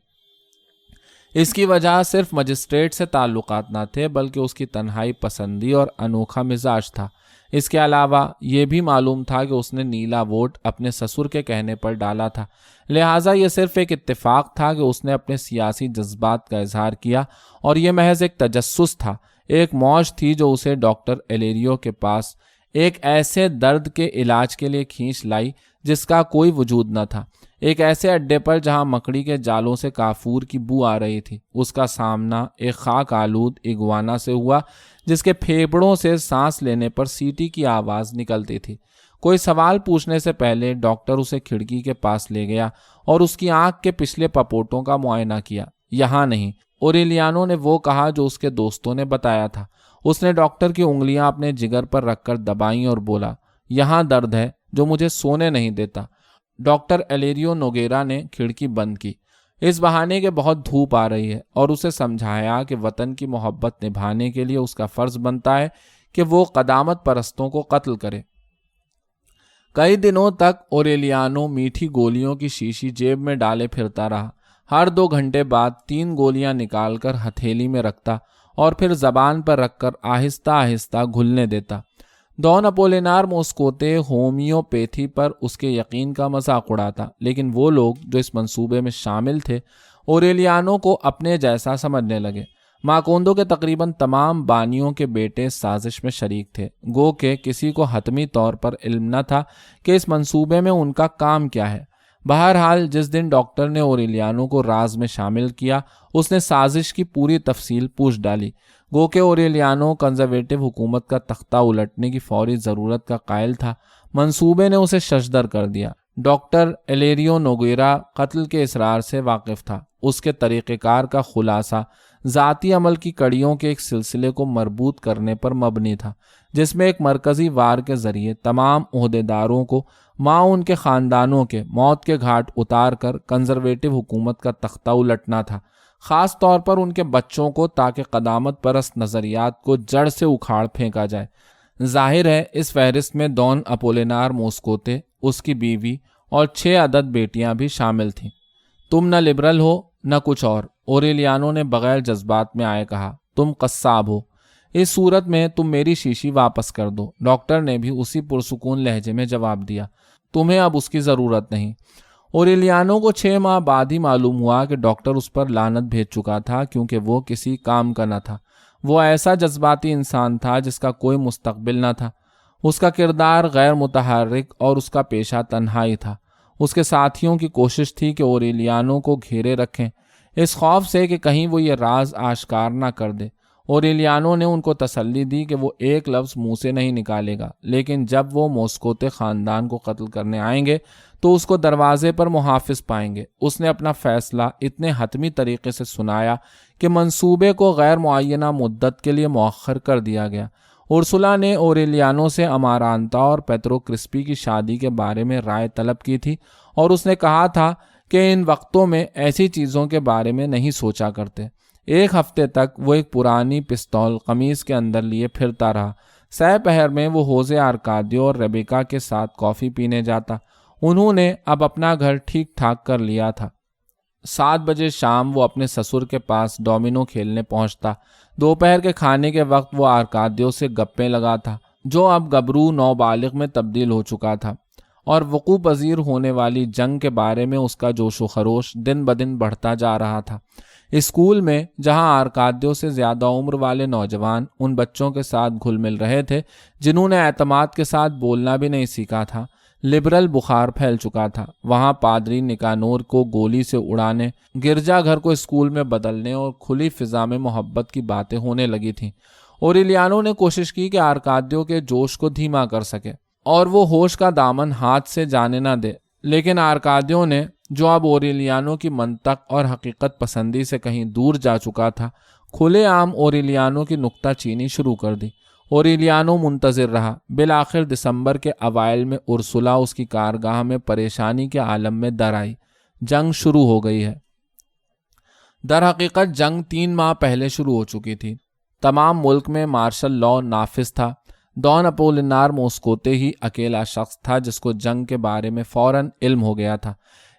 اس کی وجہ صرف مجسٹریٹ سے تعلقات نہ تھے، بلکہ اس کی تنہائی پسندی اور انوکھا مزاج تھا۔ اس کے علاوہ یہ بھی معلوم تھا کہ اس نے نیلا ووٹ اپنے سسر کے کہنے پر ڈالا تھا، لہٰذا یہ صرف ایک اتفاق تھا کہ اس نے اپنے سیاسی جذبات کا اظہار کیا، اور یہ محض ایک تجسس تھا، ایک موج تھی جو اسے ڈاکٹر ایلیریو کے پاس ایک ایسے درد کے علاج کے لیے کھینچ لائی جس کا کوئی وجود نہ تھا، ایک ایسے اڈے پر جہاں مکڑی کے جالوں سے کافور کی بو آ رہی تھی۔ اس کا سامنا ایک خاک آلود اگوانا سے ہوا جس کے پھیپڑوں سے سانس لینے پر سیٹی کی آواز نکلتی تھی۔ کوئی سوال پوچھنے سے پہلے ڈاکٹر اسے کھڑکی کے پاس لے گیا اور اس کی آنکھ کے پچھلے پپوٹوں کا معائنہ کیا۔ یہاں نہیں، اوریلیانو نے وہ کہا جو اس کے دوستوں نے بتایا تھا۔ اس نے ڈاکٹر کی انگلیاں اپنے جگر پر رکھ کر دبائیں اور بولا، یہاں درد ہے جو مجھے سونے نہیں دیتا۔ ڈاکٹر ایلیریو نوگیرا نے کھڑکی بند کی، اس بہانے کے بہت دھوپ آ رہی ہے، اور اسے سمجھایا کہ وطن کی محبت نبھانے کے لیے اس کا فرض بنتا ہے کہ وہ قدامت پرستوں کو قتل کرے۔ کئی دنوں تک اوریلیانو میٹھی گولیوں کی شیشی جیب میں ڈالے پھرتا رہا۔ ہر 2 گھنٹے بعد 3 گولیاں نکال کر ہتھیلی میں رکھتا اور پھر زبان پر رکھ کر آہستہ آہستہ گھلنے دیتا۔ دون اپولینار موسکوتے ہومیوپیتھی پر اس کے یقین کا مذاق اڑاتا، لیکن وہ لوگ جو اس منصوبے میں شامل تھے اوریلیانو کو اپنے جیسا سمجھنے لگے۔ ماکوندو کے تقریباً تمام بانیوں کے بیٹے سازش میں شریک تھے، گو کہ کسی کو حتمی طور پر علم نہ تھا کہ اس منصوبے میں ان کا کام کیا ہے۔ بہرحال جس دن ڈاکٹر نے اوریلیانو کو راز میں شامل کیا، اس نے سازش کی پوری تفصیل پوچھ ڈالی، گو کہ اوریلیانو کنزرویٹو حکومت کا تختہ الٹنے کی فوری ضرورت کا قائل تھا۔ منصوبے نے اسے ششدر کر دیا۔ ڈاکٹر ایلیریو نوگیرا قتل کے اسرار سے واقف تھا۔ اس کے طریقہ کار کا خلاصہ ذاتی عمل کی کڑیوں کے ایک سلسلے کو مربوط کرنے پر مبنی تھا، جس میں ایک مرکزی وار کے ذریعے تمام عہدیداروں کو ماں ان کے خاندانوں کے موت کے گھاٹ اتار کر کنزرویٹو حکومت کا تختہ الٹنا تھا، خاص طور پر ان کے بچوں کو، تاکہ قدامت پرست نظریات کو جڑ سے اکھاڑ پھینکا جائے۔ ظاہر ہے اس فہرست میں دون اپولینار موسکوتے، اس کی بیوی اور 6 عدد بیٹیاں بھی شامل تھیں۔ تم نہ لبرل ہو نہ کچھ اور، اوریلیانو نے بغیر جذبات میں آئے کہا، تم قصاب ہو، اس صورت میں تم میری شیشی واپس کر دو۔ ڈاکٹر نے بھی اسی پرسکون لہجے میں جواب دیا، تمہیں اب اس کی ضرورت نہیں۔ اوریلیانو کو 6 ماہ بعد ہی معلوم ہوا کہ ڈاکٹر اس پر لعنت بھیج چکا تھا، کیونکہ وہ کسی کام کا نہ تھا۔ وہ ایسا جذباتی انسان تھا جس کا کوئی مستقبل نہ تھا۔ اس کا کردار غیر متحرک اور اس کا پیشہ تنہائی تھا۔ اس کے ساتھیوں کی کوشش تھی کہ اوریلیانو کو گھیرے رکھیں، اس خوف سے کہ کہیں وہ یہ راز آشکار نہ کر دے۔ اوریلیانو نے ان کو تسلی دی کہ وہ ایک لفظ منہ سے نہیں نکالے گا، لیکن جب وہ موسکوتے خاندان کو قتل کرنے آئیں گے تو اس کو دروازے پر محافظ پائیں گے۔ اس نے اپنا فیصلہ اتنے حتمی طریقے سے سنایا کہ منصوبے کو غیر معینہ مدت کے لیے مؤخر کر دیا گیا۔ ارسولا نے اوریلیانو سے امارانتا اور پیترو کرسپی کی شادی کے بارے میں رائے طلب کی تھی، اور اس نے کہا تھا کہ ان وقتوں میں ایسی چیزوں کے بارے میں نہیں سوچا کرتے۔ 1 ہفتے تک وہ ایک پرانی پستول قمیض کے اندر لیے پھرتا رہا۔ سہ پہر میں وہ ہوزے آرکادیو اور ریبیکا کے ساتھ کافی پینے جاتا۔ انہوں نے اب اپنا گھر ٹھیک ٹھاک کر لیا تھا۔ 7 بجے شام وہ اپنے سسر کے پاس ڈومینو کھیلنے پہنچتا۔ دوپہر کے کھانے کے وقت وہ آرکادیو سے گپیں لگاتا، جو اب گبرو نوبالغ میں تبدیل ہو چکا تھا، اور وقوع پذیر ہونے والی جنگ کے بارے میں اس کا جوش و خروش دن بدن بڑھتا جا رہا تھا۔ اسکول میں جہاں آرکادیو سے زیادہ عمر والے نوجوان ان بچوں کے ساتھ گھل مل رہے تھے جنہوں نے اعتماد کے ساتھ بولنا بھی نہیں سیکھا تھا، لبرل بخار پھیل چکا تھا۔ وہاں پادری نکانور کو گولی سے اڑانے، گرجا گھر کو اسکول میں بدلنے اور کھلی فضا میں محبت کی باتیں ہونے لگی تھیں۔ اوریلیانو نے کوشش کی کہ آرکادیو کے جوش کو دھیما کر سکے، اور وہ ہوش کا دامن ہاتھ سے جانے نہ دے۔ لیکن آرکادیو نے، جو اب اوریلیانو کی منطق اور حقیقت پسندی سے کہیں دور جا چکا تھا، کھلے عام اوریلیانو کی نکتہ چینی شروع کر دی۔ اوریلیانو منتظر رہا۔ بالآخر دسمبر کے اوائل میں ارسولا اس کی کارگاہ میں پریشانی کے عالم میں در آئی۔ جنگ شروع ہو گئی ہے۔ در حقیقت جنگ 3 ماہ پہلے شروع ہو چکی تھی۔ تمام ملک میں مارشل لاء نافذ تھا۔ ڈان اپولینار موسکوتے ہی اکیلا شخص تھا جس کو جنگ کے بارے میں فوراً علم ہو گیا تھا،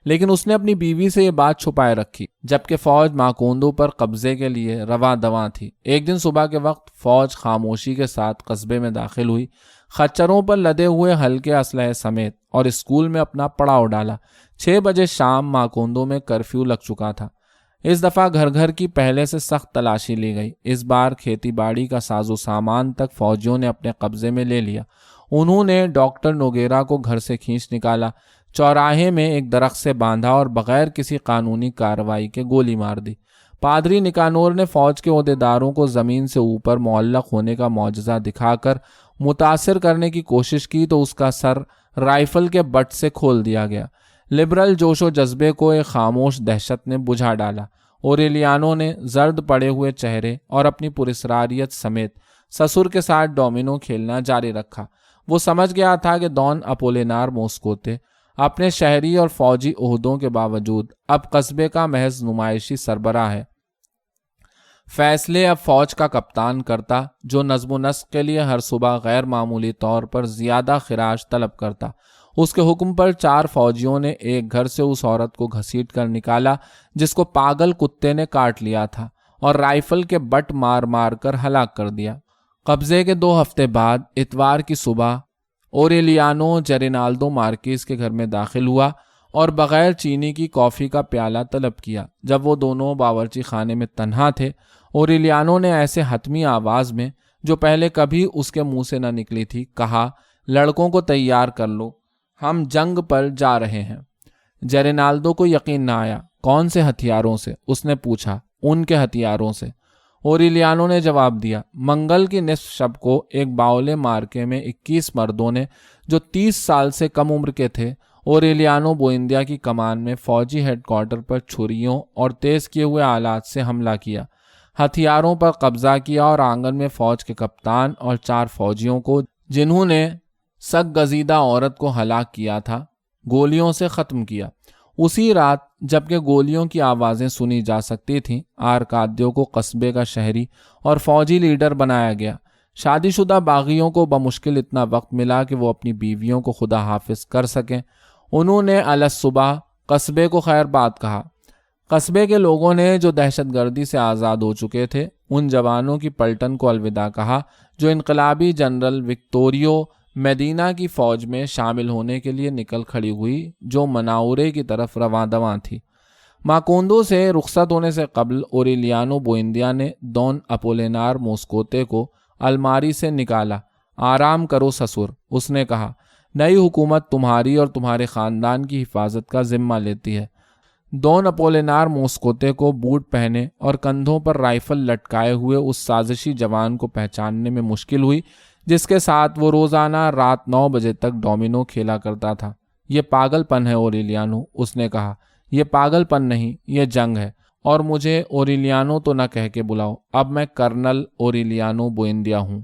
لیکن اس نے اپنی بیوی سے یہ بات چھپائے رکھی، جبکہ فوج ماکوندو پر قبضے کے لیے رواں دواں تھی۔ ایک دن صبح کے وقت فوج خاموشی کے ساتھ قصبے میں داخل ہوئی، خچروں پر لدے ہوئے ہلکے اسلحے سمیت، اور اسکول میں اپنا پڑاؤ ڈالا۔ 6 بجے شام ماکوندو میں کرفیو لگ چکا تھا۔ اس دفعہ گھر گھر کی پہلے سے سخت تلاشی لی گئی۔ اس بار کھیتی باڑی کا ساز و سامان تک فوجیوں نے اپنے قبضے میں لے لیا۔ انہوں نے ڈاکٹر نوگیرا کو گھر سے کھینچ نکالا، چوراہے میں ایک درخت سے باندھا اور بغیر کسی قانونی کارروائی کے گولی مار دی۔ پادری نکانور نے فوج کے عہدیداروں کو زمین سے اوپر معلق ہونے کا معجزہ دکھا کر متاثر کرنے کی کوشش کی تو اس کا سر رائفل کے بٹ سے کھول دیا گیا۔ لبرل جوش و جذبے کو ایک خاموش دہشت نے بجھا ڈالا۔ اوریلیانو نے زرد پڑے ہوئے چہرے اور اپنی پراسراریت سمیت سسر کے ساتھ ڈومینو کھیلنا جاری رکھا۔ وہ سمجھ گیا تھا کہ ڈان اپولینار موسکوتے اپنے شہری اور فوجی عہدوں کے باوجود اب قصبے کا محض نمائشی سربراہ ہے۔ فیصلے اب فوج کا کپتان کرتا، جو نظم و نسق کے لیے ہر صبح غیر معمولی طور پر زیادہ خراج طلب کرتا۔ اس کے حکم پر 4 فوجیوں نے ایک گھر سے اس عورت کو گھسیٹ کر نکالا جس کو پاگل کتے نے کاٹ لیا تھا، اور رائفل کے بٹ مار مار کر ہلاک کر دیا۔ قبضے کے 2 ہفتے بعد اتوار کی صبح اوریلیانو جرینالدو مارکیز کے گھر میں داخل ہوا اور بغیر چینی کی کافی کا پیالہ طلب کیا۔ جب وہ دونوں باورچی خانے میں تنہا تھے، اوریلیانو نے ایسے حتمی آواز میں، جو پہلے کبھی اس کے منہ سے نہ نکلی تھی، کہا، لڑکوں کو تیار کر لو، ہم جنگ پر جا رہے ہیں۔ جرینالدو کو یقین نہ آیا۔ کون سے ہتھیاروں سے؟ اس نے پوچھا۔ ان کے ہتھیاروں سے، اوریلیانو نے جواب دیا۔ منگل کی نصف شب کو ایک باولے مارکے میں 21 مردوں نے، جو 30 سال سے کم عمر کے تھے، اوریلیانو بوئندیا کی کمان میں فوجی ہیڈ کوارٹر پر چھریوں اور تیز کیے ہوئے آلات سے حملہ کیا، ہتھیاروں پر قبضہ کیا اور آنگن میں فوج کے کپتان اور 4 فوجیوں کو، جنہوں نے سگ گزیدہ عورت کو ہلاک کیا تھا، گولیوں سے ختم کیا۔ اسی رات جبکہ گولیوں کی آوازیں سنی جا سکتی تھیں، آرکادیو کو قصبے کا شہری اور فوجی لیڈر بنایا گیا۔ شادی شدہ باغیوں کو بمشکل اتنا وقت ملا کہ وہ اپنی بیویوں کو خدا حافظ کر سکیں۔ انہوں نے الصبح قصبے کو خیر بات کہا۔ قصبے کے لوگوں نے، جو دہشت گردی سے آزاد ہو چکے تھے، ان جوانوں کی پلٹن کو الوداع کہا جو انقلابی جنرل وکٹوریو میڈینا کی فوج میں شامل ہونے کے لیے نکل کھڑی ہوئی، جو مناورے کی طرف رواں دواں تھی۔ ماکوندو سے رخصت ہونے سے قبل اوریلیانو بوئندیا نے ڈان اپولینار موسکوتے کو الماری سے نکالا۔ آرام کرو سسر، اس نے کہا، نئی حکومت تمہاری اور تمہارے خاندان کی حفاظت کا ذمہ لیتی ہے۔ ڈان اپولینار موسکوتے کو بوٹ پہنے اور کندھوں پر رائفل لٹکائے ہوئے اس سازشی جوان کو پہچاننے میں مشکل ہوئی جس کے ساتھ وہ روزانہ رات 9 بجے تک ڈومینو کھیلا کرتا تھا۔ یہ پاگل پن ہے اوریلیانو، اس نے کہا۔ یہ پاگل پن نہیں، یہ جنگ ہے، اور مجھے اوریلیانو تو نہ کہہ کے بلاؤ، اب میں کرنل اوریلیانو بوئندیا ہوں۔